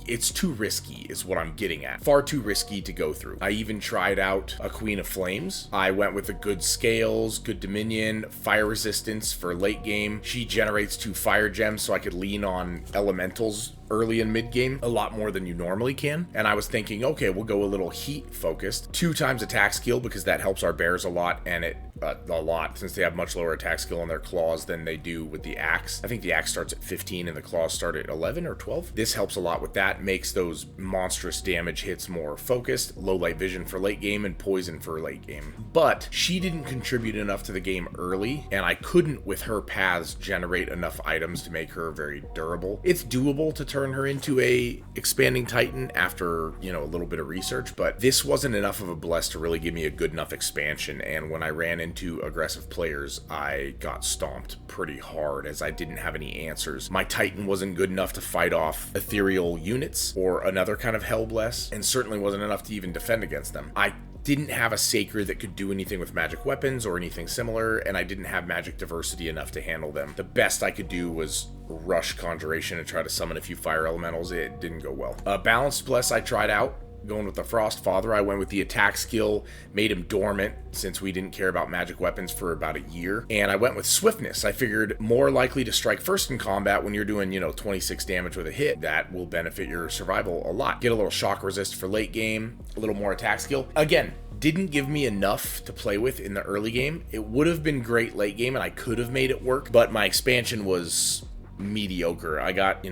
It's too risky is what I'm getting at. Far too risky to go through. I even tried out a Queen of Flames. I went with the good scales, good dominion, fire resistance for late game. She generates 2 fire gems so I could lean on elementals early and mid game a lot more than you normally can. And I was thinking, okay, we'll go a little heat focused. 2 times attack skill because that helps our bears a lot, and a lot since they have much lower attack skill on their claws than they do with the axe. I think the axe starts at 15 and the claws start at 11 or 12. This helps a lot with that, makes those monstrous damage hits more focused, low light vision for late game, and poison for late game. But she didn't contribute enough to the game early, and I couldn't with her paths generate enough items to make her very durable. It's doable to turn her into a expanding titan after, a little bit of research, but this wasn't enough of a bless to really give me a good enough expansion, and when I ran into aggressive players, I got stomped pretty hard as I didn't have any answers. My titan wasn't good enough to fight off ethereal units or another kind of hell bless, and certainly wasn't enough to even defend against them. I didn't have a sacred that could do anything with magic weapons or anything similar, and I didn't have magic diversity enough to handle them. The best I could do was rush conjuration and try to summon a few fire elementals. It didn't go well. Balanced bless I tried out, going with the Frost Father. I went with the attack skill, made him dormant since we didn't care about magic weapons for about a year. And I went with swiftness. I figured more likely to strike first in combat when you're doing, 26 damage with a hit. That will benefit your survival a lot. Get a little shock resist for late game, a little more attack skill. Again, didn't give me enough to play with in the early game. It would have been great late game and I could have made it work, but my expansion was mediocre. I got,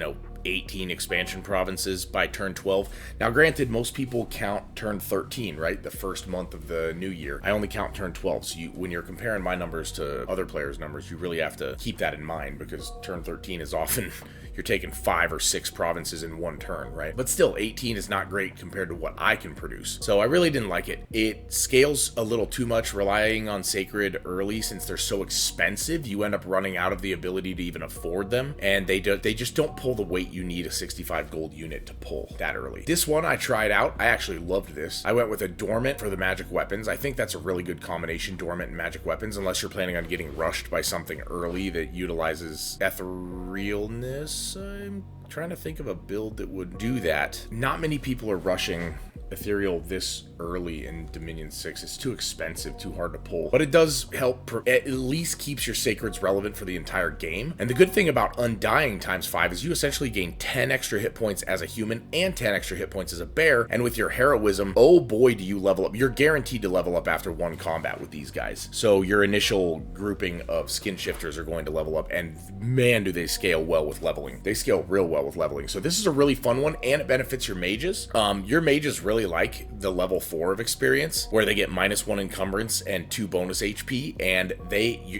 18 expansion provinces by turn 12. Now granted, most people count turn 13, right? The first month of the new year. I only count turn 12. So when you're comparing my numbers to other players' numbers, you really have to keep that in mind, because turn 13 is often you're taking 5 or 6 provinces in one turn, right? But still, 18 is not great compared to what I can produce. So I really didn't like it. It scales a little too much, relying on sacred early. Since they're so expensive, you end up running out of the ability to even afford them, and they just don't pull the weight you need a 65 gold unit to pull that early. This one I tried out. I actually loved this. I went with a dormant for the magic weapons. I think that's a really good combination, dormant and magic weapons, unless you're planning on getting rushed by something early that utilizes etherealness. I'm trying to think of a build that would do that. Not many people are rushing ethereal this early in Dominion 6. It's too expensive, too hard to pull, but it does help. At least keeps your sacreds relevant for the entire game. And the good thing about Undying ×5 is you essentially gain 10 extra hit points as a human and 10 extra hit points as a bear. And with your heroism, oh boy, do you level up. You're guaranteed to level up after one combat with these guys. So your initial grouping of skin shifters are going to level up, and man, do they scale well with leveling. They scale real well with leveling. So this is a really fun one, and it benefits your mages. Your mages really like the level 4 of experience, where they get -1 encumbrance and 2 bonus HP, and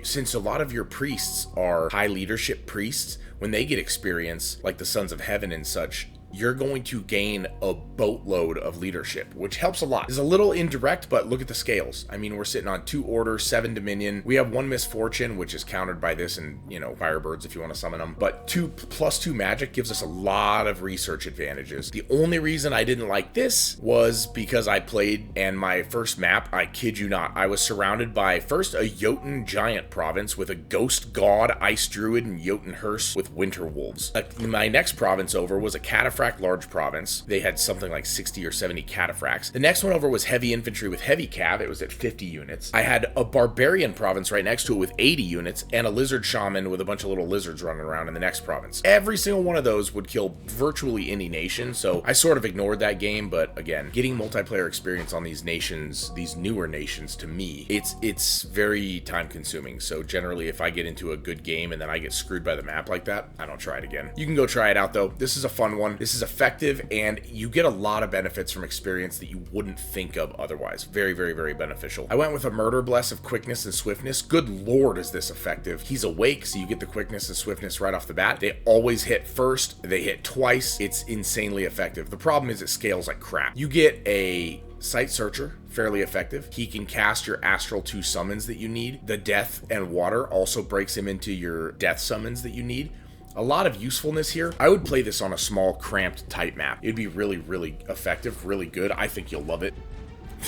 since a lot of your priests are high leadership priests, when they get experience, like the Sons of Heaven and such, you're going to gain a boatload of leadership, which helps a lot. It's a little indirect, but look at the scales. I mean, we're sitting on 2 order, 7 dominion. We have 1 misfortune, which is countered by this, and, you know, firebirds if you want to summon them. But +2 magic gives us a lot of research advantages. The only reason I didn't like this was because I played, and my first map, I kid you not, I was surrounded by first a Jotun giant province with a ghost god, ice druid, and Jotun hearse with winter wolves. My next province over was a cataphract large province. They had something like 60 or 70 cataphracts. The next one over was heavy infantry with heavy cav. It was at 50 units. I had a barbarian province right next to it with 80 units, and a lizard shaman with a bunch of little lizards running around in the next province. Every single one of those would kill virtually any nation, so I sort of ignored that game. But again, getting multiplayer experience on these nations, these newer nations, to me, it's very time consuming. So generally, if I get into a good game and then I get screwed by the map like that, I don't try it again. You can go try it out though. This is a fun one. This is effective, and you get a lot of benefits from experience that you wouldn't think of otherwise. Very, very, very beneficial. I went with a murder bless of quickness and swiftness. Good lord, is this effective. He's awake, so you get the quickness and swiftness right off the bat. They always hit first. They hit twice. It's insanely effective. The problem is it scales like crap. You get a Sight Searcher, fairly effective. He can cast your Astral 2 summons that you need. The Death and Water also breaks him into your Death summons that you need. A lot of usefulness here. I would play this on a small, cramped, tight map. It'd be really, really effective, really good. I think you'll love it.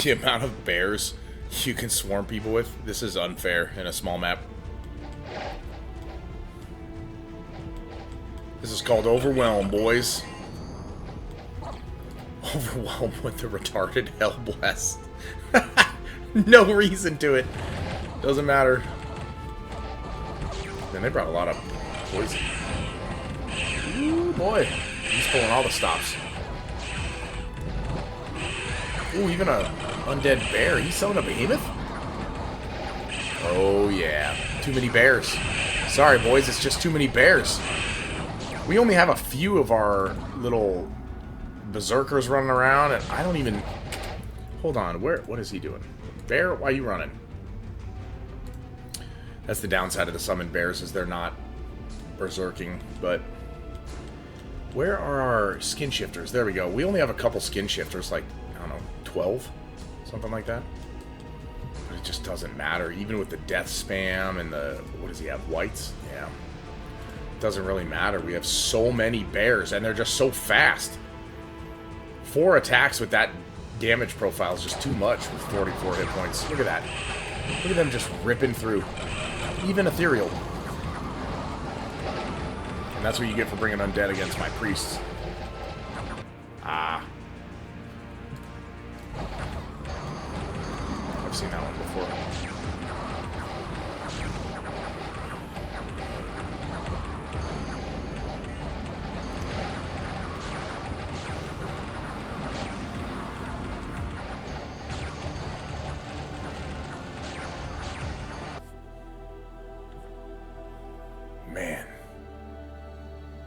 The amount of bears you can swarm people with, this is unfair in a small map. This is called Overwhelm, boys. Overwhelm with the retarded Hell Bless. No reason to it. Doesn't matter. Man, they brought a lot of poison. Ooh, boy. He's pulling all the stops. Ooh, even a undead bear. He's selling a behemoth? Oh, yeah. Too many bears. Sorry, boys. It's just too many bears. We only have a few of our little berserkers running around, and I don't even... Hold on. What is he doing? Bear, why are you running? That's the downside of the summoned bears, is they're not berserking, but... Where are our skin shifters? There we go. We only have a couple skin shifters, like, I don't know, 12? Something like that. But it just doesn't matter. Even with the death spam and the... What does he have? Whites? Yeah. It doesn't really matter. We have so many bears, and they're just so fast. 4 attacks with that damage profile is just too much with 44 hit points. Look at that. Look at them just ripping through. Even ethereal. And that's what you get for bringing undead against my priests. Ah. I've seen that one before. Man.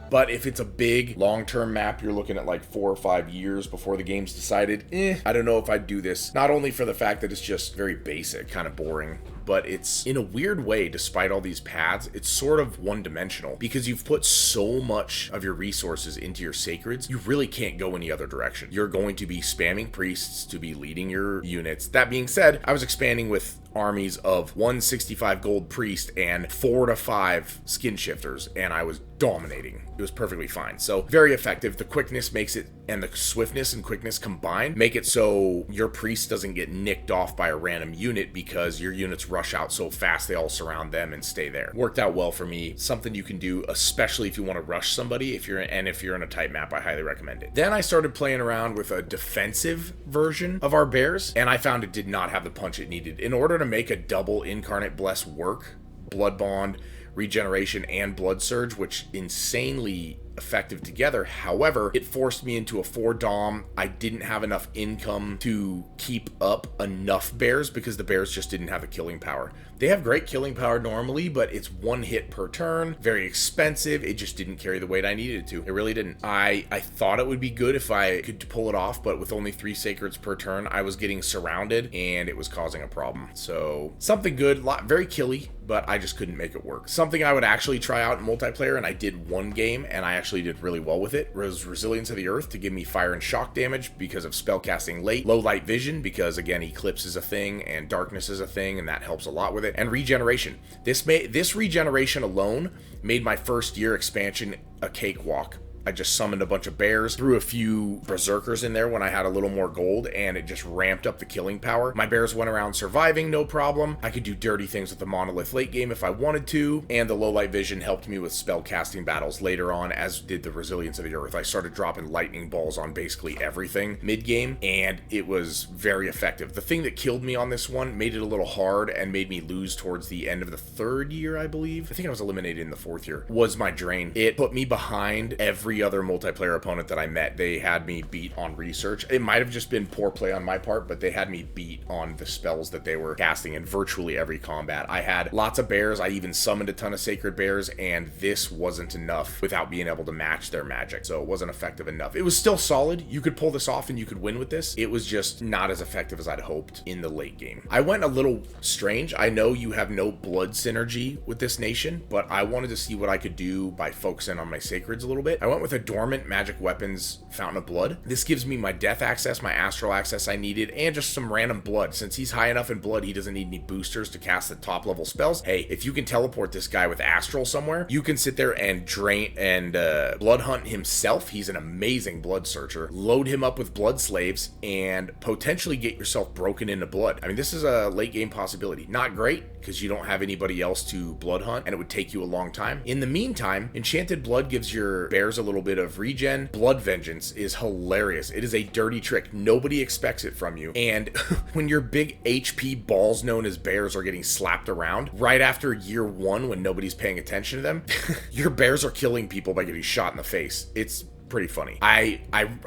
But if it's a big, long-term map, you're looking at like 4 or 5 years before the game's decided, I don't know if I'd do this. Not only for the fact that it's just very basic, kind of boring, but it's, in a weird way, despite all these paths, it's sort of one-dimensional. Because you've put so much of your resources into your sacreds, you really can't go any other direction. You're going to be spamming priests to be leading your units. That being said, I was expanding with armies of 165 gold priest and 4 to 5 skin shifters, and I was dominating. It was perfectly fine. So very effective. The quickness makes it, and the swiftness and quickness combined make it so your priest doesn't get nicked off by a random unit because your units rush out so fast they all surround them and stay there. Worked out well for me. Something you can do, especially if you want to rush somebody. If you're in a tight map, I highly recommend it. Then I started playing around with a defensive version of our bears, and I found it did not have the punch it needed. In order to make a double incarnate bless work, blood bond, regeneration, and blood surge, which insanely effective together. However, it forced me into a 4 dom. I didn't have enough income to keep up enough bears because the bears just didn't have the killing power. They have great killing power normally, but it's 1 hit per turn, very expensive. It just didn't carry the weight I needed it to. It really didn't. I thought it would be good if I could pull it off, but with only 3 sacreds per turn, I was getting surrounded and it was causing a problem. So something good, very killy, but I just couldn't make it work. Something I would actually try out in multiplayer, and I did 1 game, and I actually did really well with it, was Resilience of the Earth to give me fire and shock damage because of spellcasting late, low light vision because again Eclipse is a thing and darkness is a thing, and that helps a lot with it, and regeneration. This regeneration alone made my first year expansion a cakewalk. I just summoned a bunch of bears, threw a few berserkers in there when I had a little more gold, and it just ramped up the killing power. My bears went around surviving, no problem. I could do dirty things with the monolith late game if I wanted to, and the low light vision helped me with spell casting battles later on, as did the Resilience of the Earth. I started dropping lightning balls on basically everything mid-game, and it was very effective. The thing that killed me on this one, made it a little hard, and made me lose towards the end of the 3rd year, I believe. I think I was eliminated in the 4th year, was my drain. It put me behind every other multiplayer opponent that I met. They had me beat on research. It might have just been poor play on my part, but they had me beat on the spells that they were casting in virtually every combat. I had lots of bears. I even summoned a ton of sacred bears, and this wasn't enough without being able to match their magic. So it wasn't effective enough. It was still solid. You could pull this off and you could win with this. It was just not as effective as I'd hoped in the late game. I went a little strange. I know you have no blood synergy with this nation, but I wanted to see what I could do by focusing on my sacreds a little bit. I went with a dormant magic weapons Fountain of Blood. This gives me my death access, my astral access I needed, and just some random blood. Since he's high enough in blood, he doesn't need any boosters to cast the top level spells. Hey, if you can teleport this guy with astral somewhere, you can sit there and drain and blood hunt himself. He's an amazing blood searcher. Load him up with blood slaves and potentially get yourself broken into blood. I mean, this is a late game possibility. Not great because you don't have anybody else to blood hunt and it would take you a long time. In the meantime, Enchanted Blood gives your bears a little bit of regen. Blood Vengeance is hilarious. It is a dirty trick. Nobody expects it from you. And when your big HP balls known as bears are getting slapped around, right after year 1 when nobody's paying attention to them, your bears are killing people by getting shot in the face. It's pretty funny. I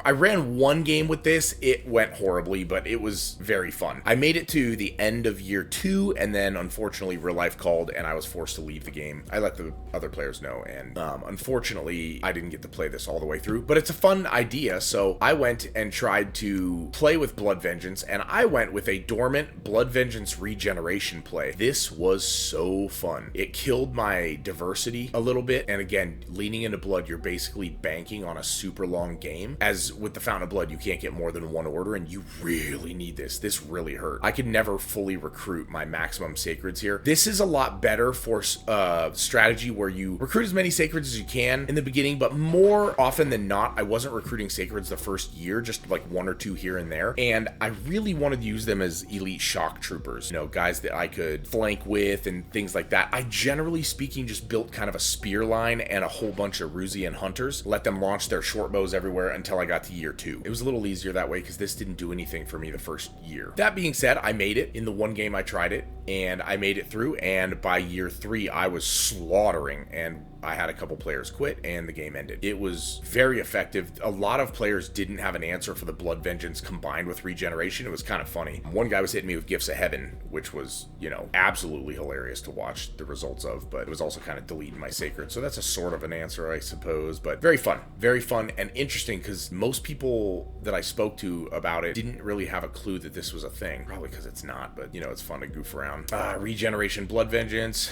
ran 1 game with this. It went horribly, but it was very fun. I made it to the end of year 2, and then unfortunately real life called and I was forced to leave the game. I let the other players know, and unfortunately I didn't get to play this all the way through, but it's a fun idea. So I went and tried to play with Blood Vengeance, and I went with a dormant Blood Vengeance regeneration play. This was so fun. It killed my diversity a little bit, and again, leaning into blood, you're basically banking on a super long game. As with the Fountain of Blood, you can't get more than 1 order, and you really need this. This really hurt. I could never fully recruit my maximum sacreds here. This is a lot better for strategy where you recruit as many sacreds as you can in the beginning, but more often than not, I wasn't recruiting sacreds the first year, just like 1 or 2 here and there, and I really wanted to use them as elite shock troopers, you know, guys that I could flank with and things like that. I generally speaking just built kind of a spear line and a whole bunch of Rusian hunters, let them launch their short bows everywhere until I got to year 2. It was a little easier that way because this didn't do anything for me the first year. That being said, I made it in the 1 game I tried it, and I made it through, and by year 3 I was slaughtering, and I had a couple players quit and the game ended. It was very effective. A lot of players didn't have an answer for the Blood Vengeance combined with regeneration. It was kind of funny. One guy was hitting me with Gifts of Heaven, which was, you know, absolutely hilarious to watch the results of, but it was also kind of deleting my sacred. So that's a sort of an answer, I suppose, but very fun and interesting because most people that I spoke to about it didn't really have a clue that this was a thing. Probably because it's not, but you know, it's fun to goof around. Regeneration, Blood Vengeance.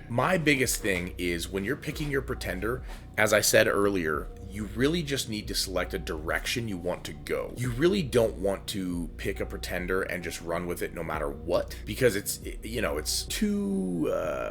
My biggest thing is when you're picking your pretender, as I said earlier, you really just need to select a direction you want to go. You really don't want to pick a pretender and just run with it no matter what, because it's too,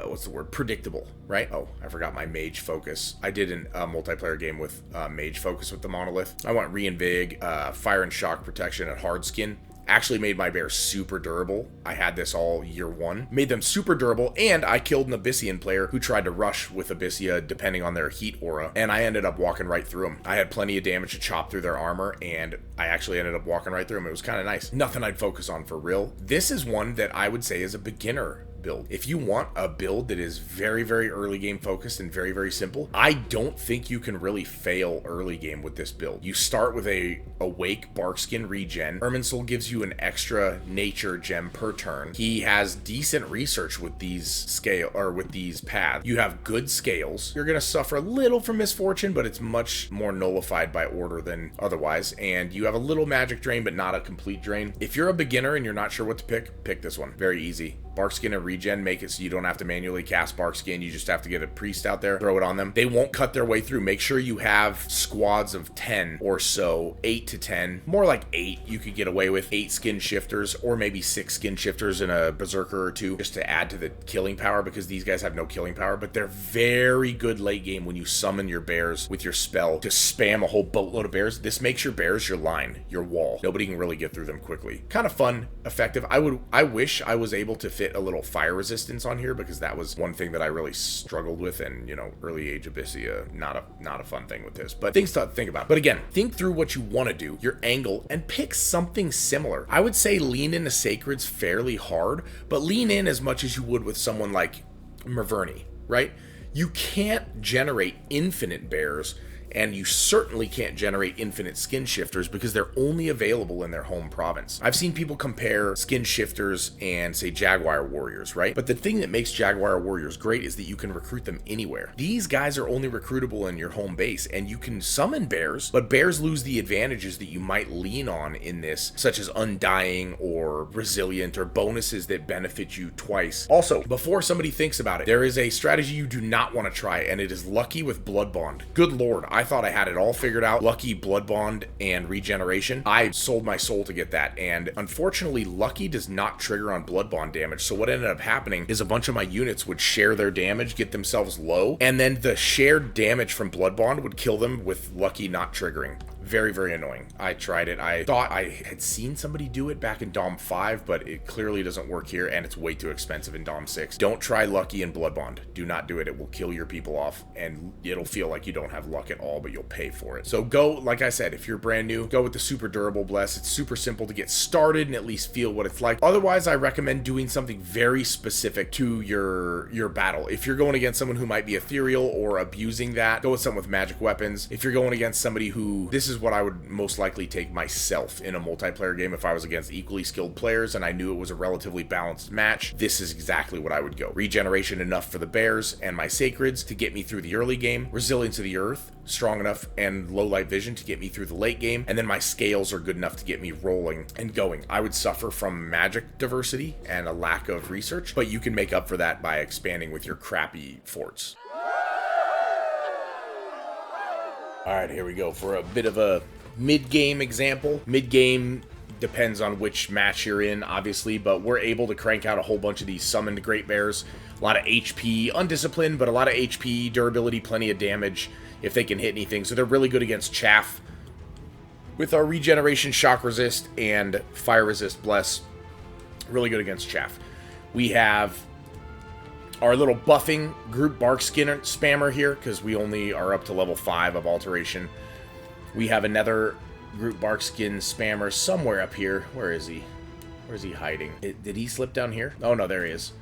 what's the word? Predictable, right? Oh, I forgot my mage focus. I did a multiplayer game with mage focus with the monolith. I want reinvig, fire and shock protection at hard skin. Actually made my bears super durable. I had this all year one. Made them super durable, and I killed an Abyssian player who tried to rush with Abyssia depending on their heat aura, and I ended up walking right through them. I had plenty of damage to chop through their armor, and I actually ended up walking right through them. It was kind of nice. Nothing I'd focus on for real. This is one that I would say is a beginner build. If you want a build that is very, very early game focused and very, very simple, I don't think you can really fail early game with this build. You start with a Awake Barkskin regen. Irminsul gives you an extra nature gem per turn. He has decent research with these paths. You have good scales. You're gonna suffer a little from misfortune, but it's much more nullified by order than otherwise. And you have a little magic drain, but not a complete drain. If you're a beginner and you're not sure what to pick this one. Very easy. Barkskin and regen make it so you don't have to manually cast Barkskin. You just have to get a priest out there, throw it on them. They won't cut their way through. Make sure you have squads of 10 or so, 8 to 10, more like 8. You could get away with 8 skin shifters or maybe 6 skin shifters and a berserker or 2 just to add to the killing power, because these guys have no killing power, but they're very good late game when you summon your bears with your spell to spam a whole boatload of bears. This makes your bears your line, your wall. Nobody can really get through them quickly. Kind of fun, effective. I wish I was able to fit a little fire resistance on here, because that was one thing that I really struggled with, and early age Abyssia, not a fun thing with this, but things to think about. But again, think through what you want to do, your angle, and pick something similar. I would say lean into Sacreds fairly hard, but lean in as much as you would with someone like Merverni, right? You can't generate infinite bears, and you certainly can't generate infinite skin shifters because they're only available in their home province. I've seen people compare skin shifters and, say, Jaguar warriors, right? But the thing that makes Jaguar warriors great is that you can recruit them anywhere. These guys are only recruitable in your home base, and you can summon bears, but bears lose the advantages that you might lean on in this, such as undying or resilient or bonuses that benefit you twice. Also, before somebody thinks about it, there is a strategy you do not want to try, and it is Lucky with Blood Bond. Good lord, I thought I had it all figured out. Lucky, Blood Bond, and regeneration. I sold my soul to get that, and unfortunately Lucky does not trigger on Blood Bond damage, so what ended up happening is a bunch of my units would share their damage, get themselves low, and then the shared damage from Blood Bond would kill them with Lucky not triggering. Very, very annoying. I tried it. I thought I had seen somebody do it back in Dom 5, but it clearly doesn't work here, and it's way too expensive in Dom 6. Don't try Lucky and Blood Bond. Do not do it. It will kill your people off, and it'll feel like you don't have luck at all, but you'll pay for it. So go, like I said, if you're brand new, go with the super durable bless. It's super simple to get started and at least feel what it's like. Otherwise, I recommend doing something very specific to your battle. If you're going against someone who might be ethereal or abusing that, go with someone with magic weapons. If you're going against somebody who, this is what I would most likely take myself in a multiplayer game if I was against equally skilled players and I knew it was a relatively balanced match. This is exactly what I would go. Regeneration enough for the bears and my sacreds to get me through the early game. Resilience of the earth, strong enough, and low light vision to get me through the late game. And then my scales are good enough to get me rolling and going. I would suffer from magic diversity and a lack of research, but you can make up for that by expanding with your crappy forts. All right, here we go for a bit of a mid-game example. Mid-game depends on which match you're in, obviously, but we're able to crank out a whole bunch of these summoned Great Bears. A lot of HP, undisciplined, but a lot of HP, durability, plenty of damage if they can hit anything. So they're really good against chaff. With our regeneration, shock resist, and fire resist bless, really good against chaff. We have our little buffing group Barkskin spammer here, because we only are up to level 5 of alteration. We have another group Barkskin spammer somewhere up here. Where is he? Where's he hiding? Did he slip down here? Oh no, there he is.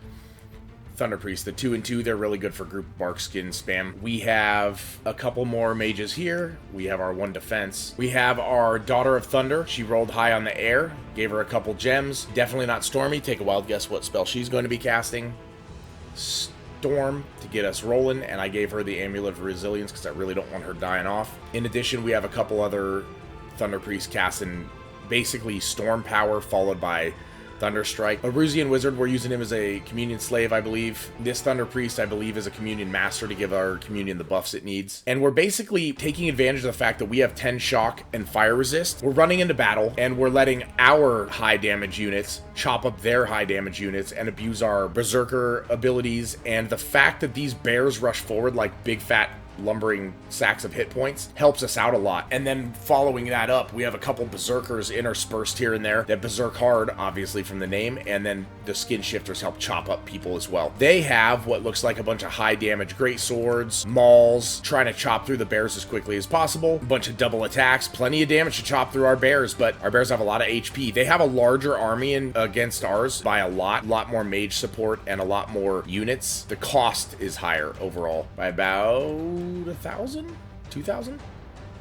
Thunder Priest, the 2 and 2, they're really good for group Barkskin spam. We have a couple more mages here. We have our 1 defense. We have our Daughter of Thunder. She rolled high on the air, gave her a couple gems. Definitely not Stormy. Take a wild guess what spell she's going to be casting. Storm to get us rolling, and I gave her the Amulet of Resilience because I really don't want her dying off. In addition, we have a couple other Thunder Priests casting basically Storm power followed by Thunderstrike. Arusian Wizard, we're using him as a Communion Slave, I believe. This Thunder Priest, I believe, is a Communion Master to give our Communion the buffs it needs. And we're basically taking advantage of the fact that we have 10 Shock and Fire Resist. We're running into battle, and we're letting our high damage units chop up their high damage units and abuse our Berserker abilities. And the fact that these bears rush forward like big fat lumbering sacks of hit points helps us out a lot. And then following that up, we have a couple Berserkers interspersed here and there that berserk hard, obviously from the name, and then the Skin Shifters help chop up people as well. They have what looks like a bunch of high damage great swords, mauls, trying to chop through the bears as quickly as possible, a bunch of double attacks, plenty of damage to chop through our bears, but our bears have a lot of HP. They have a larger army against ours by a lot more mage support and a lot more units. The cost is higher overall by about 1,000, 2,000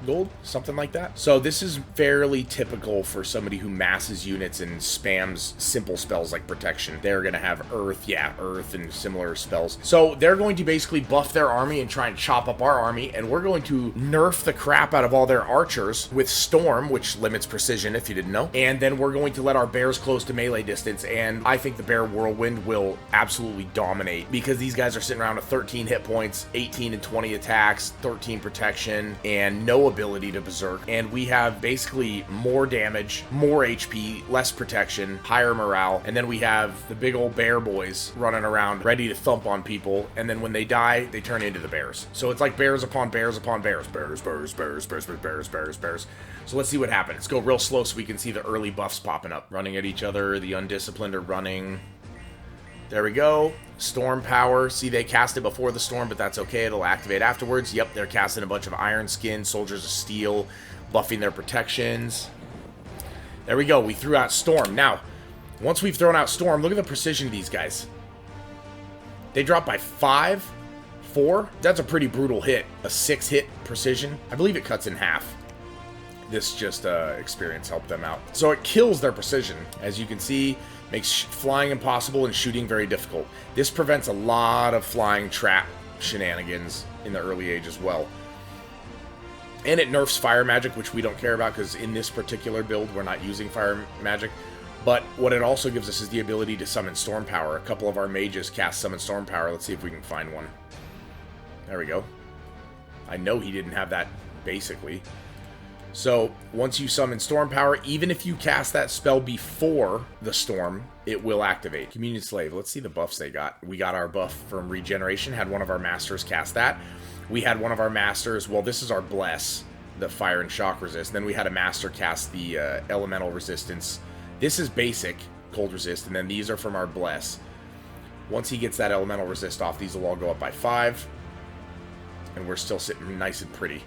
gold, something like that. So this is fairly typical for somebody who masses units and spams simple spells like protection. They're going to have earth, earth and similar spells. So they're going to basically buff their army and try and chop up our army, and we're going to nerf the crap out of all their archers with storm, which limits precision if you didn't know. And then we're going to let our bears close to melee distance, and I think the bear whirlwind will absolutely dominate because these guys are sitting around with 13 hit points, 18 and 20 attacks, 13 protection, and no ability to berserk, and we have basically more damage, more HP, less protection, higher morale, and then we have the big old bear boys running around ready to thump on people, and then when they die, they turn into the bears. So it's like bears upon bears upon bears. Bears, bears, bears, bears, bears, bears, bears, bears. So let's see what happens. Let's go real slow so we can see the early buffs popping up. Running at each other, the undisciplined are running. There we go. Storm power. See, they cast it before the storm, but that's okay. It'll activate afterwards. Yep, they're casting a bunch of Iron Skin, Soldiers of Steel, buffing their protections. There we go. We threw out Storm. Now, once we've thrown out Storm, look at the precision of these guys. They drop by 5, 4. That's a pretty brutal hit. A 6 hit precision. I believe it cuts in half. This just experience helped them out. So it kills their precision. As you can see, makes flying impossible and shooting very difficult. This prevents a lot of flying trap shenanigans in the early age as well. And it nerfs fire magic, which we don't care about because in this particular build, we're not using fire magic. But what it also gives us is the ability to summon storm power. A couple of our mages cast summon storm power. Let's see if we can find one. There we go. I know he didn't have that basically. So, once you summon Storm Power, even if you cast that spell before the Storm, it will activate. Communion Slave, let's see the buffs they got. We got our buff from Regeneration, had one of our Masters cast that. We had one of our Masters, well, this is our Bless, the Fire and Shock Resist. Then we had a Master cast the Elemental Resistance. This is basic, Cold Resist, and then these are from our Bless. Once he gets that Elemental Resist off, these will all go up by 5. And we're still sitting nice and pretty.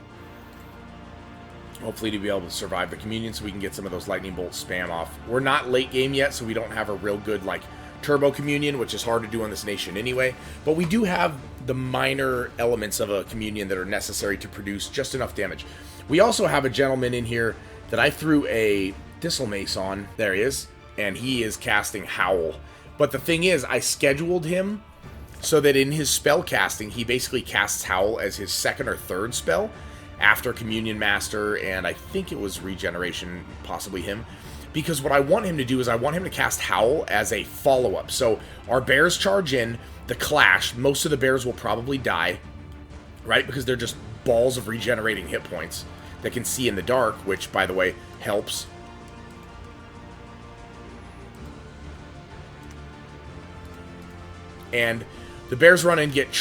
Hopefully to be able to survive the Communion so we can get some of those Lightning Bolts spam off. We're not late game yet, so we don't have a real good, like, Turbo Communion, which is hard to do on this nation anyway. But we do have the minor elements of a Communion that are necessary to produce just enough damage. We also have a gentleman in here that I threw a Thistle Mace on. There he is. And he is casting Howl. But the thing is, I scheduled him so that in his spell casting, he basically casts Howl as his second or third spell. After Communion Master, and I think it was Regeneration, possibly him. Because what I want him to do is I want him to cast Howl as a follow-up. So our bears charge in, the clash, most of the bears will probably die, right? Because they're just balls of regenerating hit points that can see in the dark, which, by the way, helps. And the bears run and get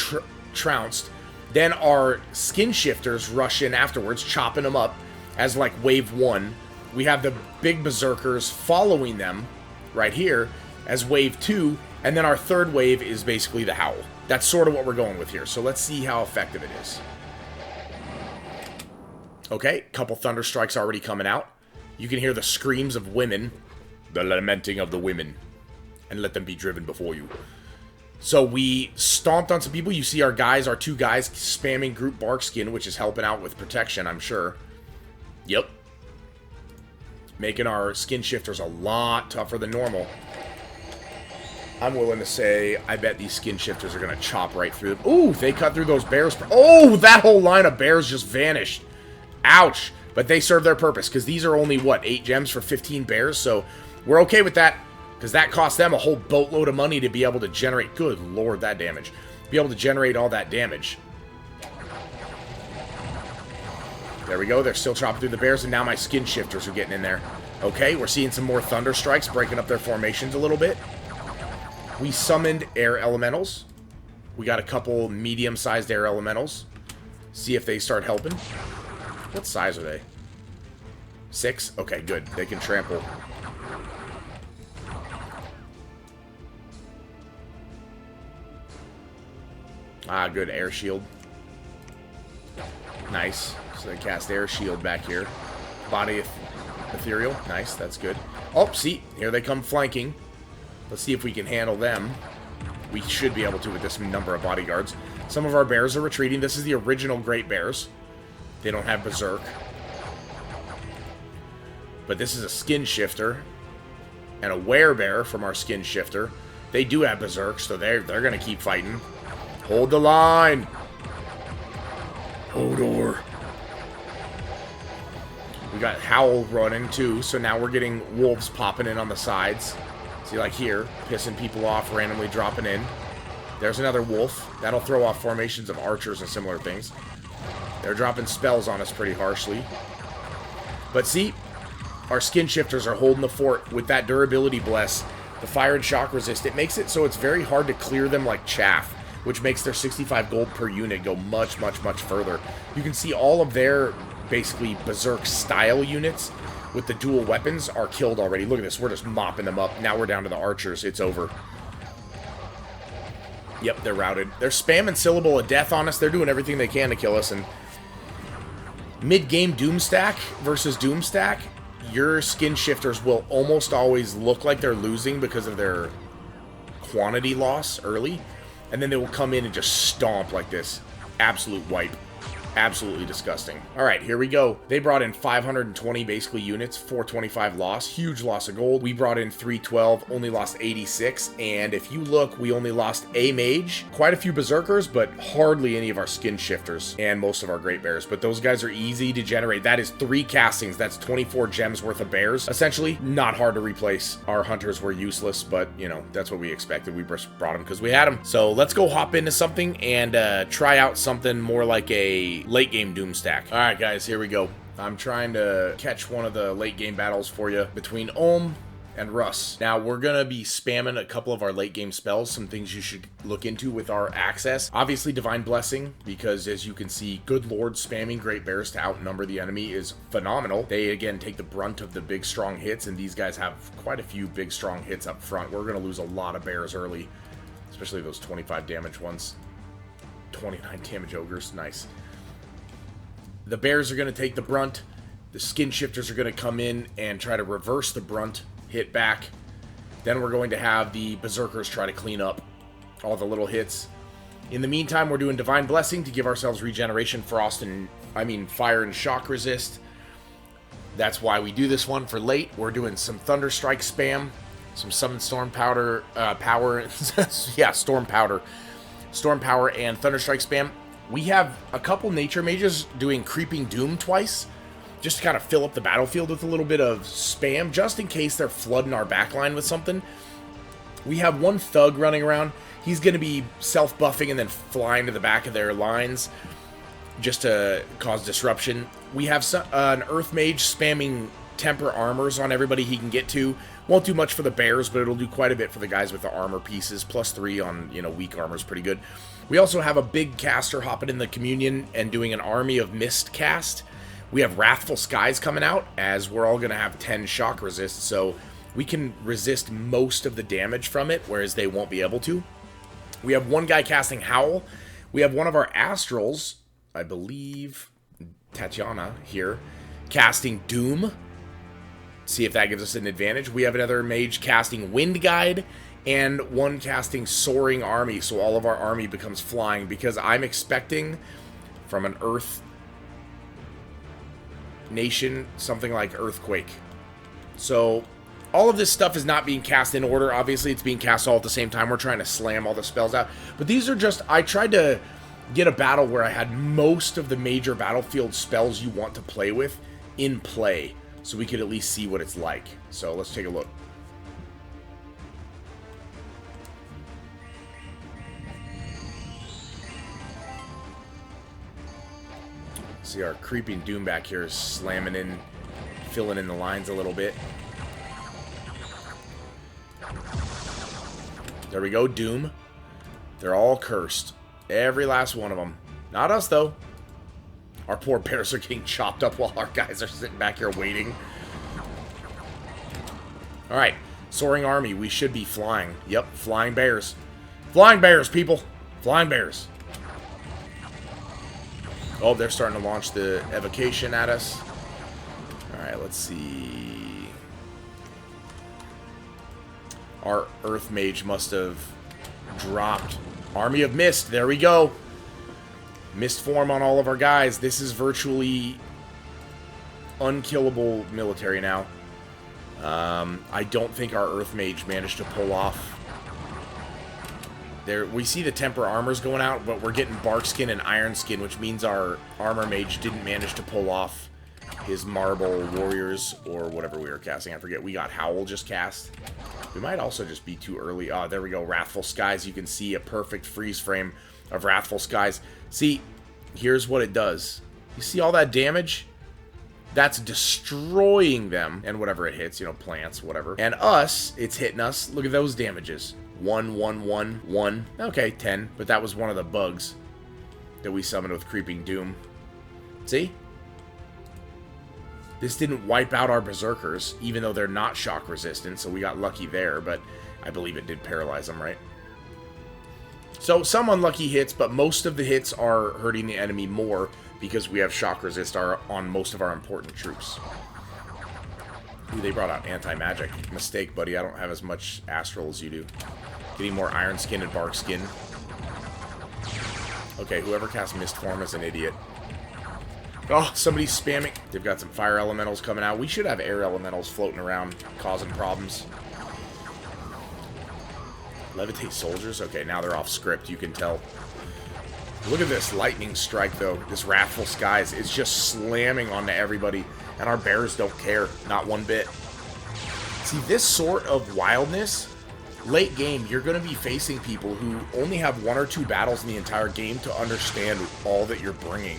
trounced. Then our Skin Shifters rush in afterwards, chopping them up as like wave 1. We have the big Berserkers following them right here as wave 2. And then our third wave is basically the Howl. That's sort of what we're going with here. So let's see how effective it is. Okay, couple Thunder Strikes already coming out. You can hear the screams of women. The lamenting of the women. And let them be driven before you. So we stomped on some people. You see our guys, our 2 guys, spamming group bark skin, which is helping out with protection, I'm sure. Yep. Making our Skin Shifters a lot tougher than normal. I'm willing to say, I bet these Skin Shifters are going to chop right through them. Ooh, they cut through those bears. Oh, that whole line of bears just vanished. Ouch. But they serve their purpose, because these are only, what, 8 gems for 15 bears? So we're okay with that. Because that cost them a whole boatload of money to be able to generate... Good lord, that damage. Be able to generate all that damage. There we go. They're still chopping through the bears, and now my skin shifters are getting in there. Okay, we're seeing some more thunder strikes, breaking up their formations a little bit. We summoned air elementals. We got a couple medium-sized air elementals. See if they start helping. What size are they? 6? Okay, good. They can trample. Ah, good. Air shield. Nice. So they cast air shield back here. Body ethereal. Nice. That's good. Oh, see. Here they come flanking. Let's see if we can handle them. We should be able to with this number of bodyguards. Some of our bears are retreating. This is the original Great Bears. They don't have Berserk. But this is a skin shifter. And a werebear from our skin shifter. They do have Berserk, so they're going to keep fighting. Hold the line. Hodor. We got Howl running too, so now we're getting wolves popping in on the sides. See, like here, pissing people off, randomly dropping in. There's another wolf. That'll throw off formations of archers and similar things. They're dropping spells on us pretty harshly. But see, our skin shifters are holding the fort with that durability bless. The fire and shock resist. It makes it so it's very hard to clear them like chaff, which makes their 65 gold per unit go much, much, much further. You can see all of their, basically, Berserk style units with the dual weapons are killed already. Look at this. We're just mopping them up. Now we're down to the archers. It's over. Yep, they're routed. They're spamming Syllable of Death on us. They're doing everything they can to kill us. And mid-game Doomstack versus Doomstack, your skin shifters will almost always look like they're losing because of their quantity loss early. And then they will come in and just stomp like this. Absolute wipe. Absolutely disgusting. Alright, here we go. They brought in 520 basically units, 425 loss. Huge loss of gold. We brought in 312, only lost 86. And if you look, we only lost a mage, quite a few berserkers, but hardly any of our skin shifters and most of our great bears. But those guys are easy to generate. That is 3 castings. That's 24 gems worth of bears. Essentially, not hard to replace. Our hunters were useless, but, you know, that's what we expected. We just brought them because we had them. So let's go hop into something and try out something more like a late game Doomstack. Alright guys, here we go. I'm trying to catch one of the late game battles for you between Ulm and Russ. Now we're gonna be spamming a couple of our late game spells, some things you should look into with our access. Obviously Divine Blessing, because as you can see, good lord, spamming Great Bears to outnumber the enemy is phenomenal. They again take the brunt of the big strong hits, and these guys have quite a few big strong hits up front. We're gonna lose a lot of bears early, especially those 25 damage ones. 29 damage ogres, nice. The bears are going to take the brunt. The skin shifters are going to come in and try to reverse the brunt, hit back. Then we're going to have the berserkers try to clean up all the little hits. In the meantime, we're doing Divine Blessing to give ourselves regeneration, frost, and fire and shock resist. That's why we do this one for late. We're doing some Thunder Strike spam, some Summon Storm Powder, yeah, Storm Powder and Thunder Strike spam. We have a couple nature mages doing Creeping Doom twice, just to kind of fill up the battlefield with a little bit of spam, just in case they're flooding our backline with something. We have one thug running around. He's going to be self-buffing and then flying to the back of their lines, just to cause disruption. We have an Earth Mage spamming Temper Armors on everybody he can get to. Won't do much for the bears, but it'll do quite a bit for the guys with the armor pieces. +3 on, you know, weak armor is pretty good. We also have a big caster hopping in the Communion and doing an Army of Mist cast. We have Wrathful Skies coming out, as we're all going to have 10 shock resist, so we can resist most of the damage from it, whereas they won't be able to. We have one guy casting Howl. We have one of our Astrals, I believe, Tatiana here, casting Doom. See if that gives us an advantage. We have another mage casting Wind Guide, and one casting Soaring Army, so all of our army becomes flying, because I'm expecting from an Earth nation something like Earthquake. So all of this stuff is not being cast in order. Obviously, it's being cast all at the same time. We're trying to slam all the spells out. But these are just... I tried to get a battle where I had most of the major battlefield spells you want to play with in play, so we could at least see what it's like. So let's take a look. See our creeping Doom back here is slamming in, filling in the lines a little bit. There we go, Doom. They're all cursed. Every last one of them. Not us, though. Our poor bears are getting chopped up while our guys are sitting back here waiting. Alright. Soaring army. We should be flying. Yep, flying bears. Flying bears, people. Flying bears. Oh, they're starting to launch the evocation at us. Alright, let's see. Our Earth Mage must have dropped. Army of Mist. There we go. Mist form on all of our guys. This is virtually unkillable military now. I don't think our Earth Mage managed to pull off. There, we see the Temper armors going out, but we're getting Bark Skin and Iron Skin, which means our Armor Mage didn't manage to pull off his Marble Warriors or whatever we were casting. I forget. We got Howl just cast. We might also just be too early. Oh, there we go. Wrathful Skies. You can see a perfect freeze frame of Wrathful Skies. See, here's what it does. You see all that damage? That's destroying them. And whatever it hits, you know, plants, whatever. And us, it's hitting us. Look at those damages. 1, 1, 1, 1. Okay, 10. But that was one of the bugs that we summoned with Creeping Doom. See? This didn't wipe out our Berserkers, even though they're not shock resistant, so we got lucky there, but I believe it did paralyze them, right? So, some unlucky hits, but most of the hits are hurting the enemy more because we have shock resist on most of our important troops. Ooh, they brought out anti-magic. Mistake, buddy. I don't have as much astral as you do. Getting more Iron Skin and Bark Skin. Okay, whoever cast Mist Form is an idiot. Oh, somebody's spamming. They've got some fire elementals coming out. We should have air elementals floating around, causing problems. Levitate soldiers? Okay, now they're off script, you can tell. Look at this lightning strike, though. This Wrathful Skies is just slamming onto everybody, and our bears don't care. Not one bit. See, this sort of wildness, late game, you're going to be facing people who only have 1 or 2 battles in the entire game to understand all that you're bringing.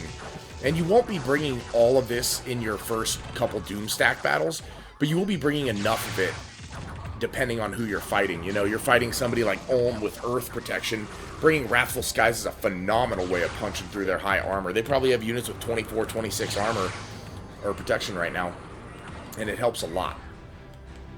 And you won't be bringing all of this in your first couple Doomstack battles, but you will be bringing enough of it depending on who you're fighting. You know, you're fighting somebody like Ulm with Earth Protection. Bringing Wrathful Skies is a phenomenal way of punching through their high armor. They probably have units with 24, 26 armor or protection right now, and it helps a lot.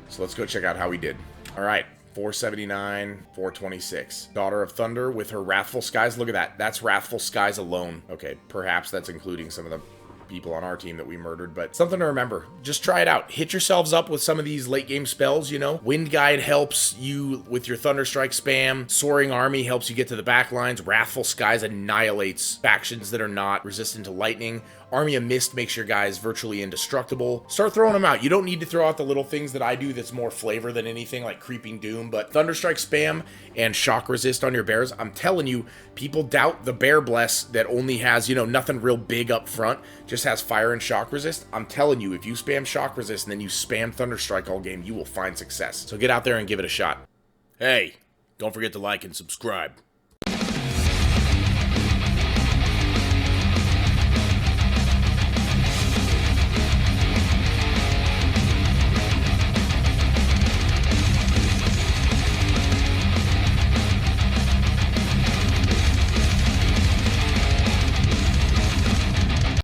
So let's go check out how we did. All right. 479, 426. Daughter of Thunder with her Wrathful Skies. Look at that. That's Wrathful Skies alone. Okay, perhaps that's including some of the people on our team that we murdered, but something to remember. Just try it out. Hit yourselves up with some of these late game spells, you know. Wind Guide helps you with your Thunderstrike spam. Soaring Army helps you get to the back lines. Wrathful Skies annihilates factions that are not resistant to lightning. Army of Mist makes your guys virtually indestructible. Start throwing them out. You don't need to throw out the little things that I do that's more flavor than anything, like Creeping Doom, but Thunderstrike spam and Shock Resist on your bears. I'm telling you, people doubt the Bear Bless that only has, you know, nothing real big up front, just has fire and Shock Resist. I'm telling you, if you spam Shock Resist and then you spam Thunderstrike all game, you will find success. So get out there and give it a shot. Hey, don't forget to like and subscribe.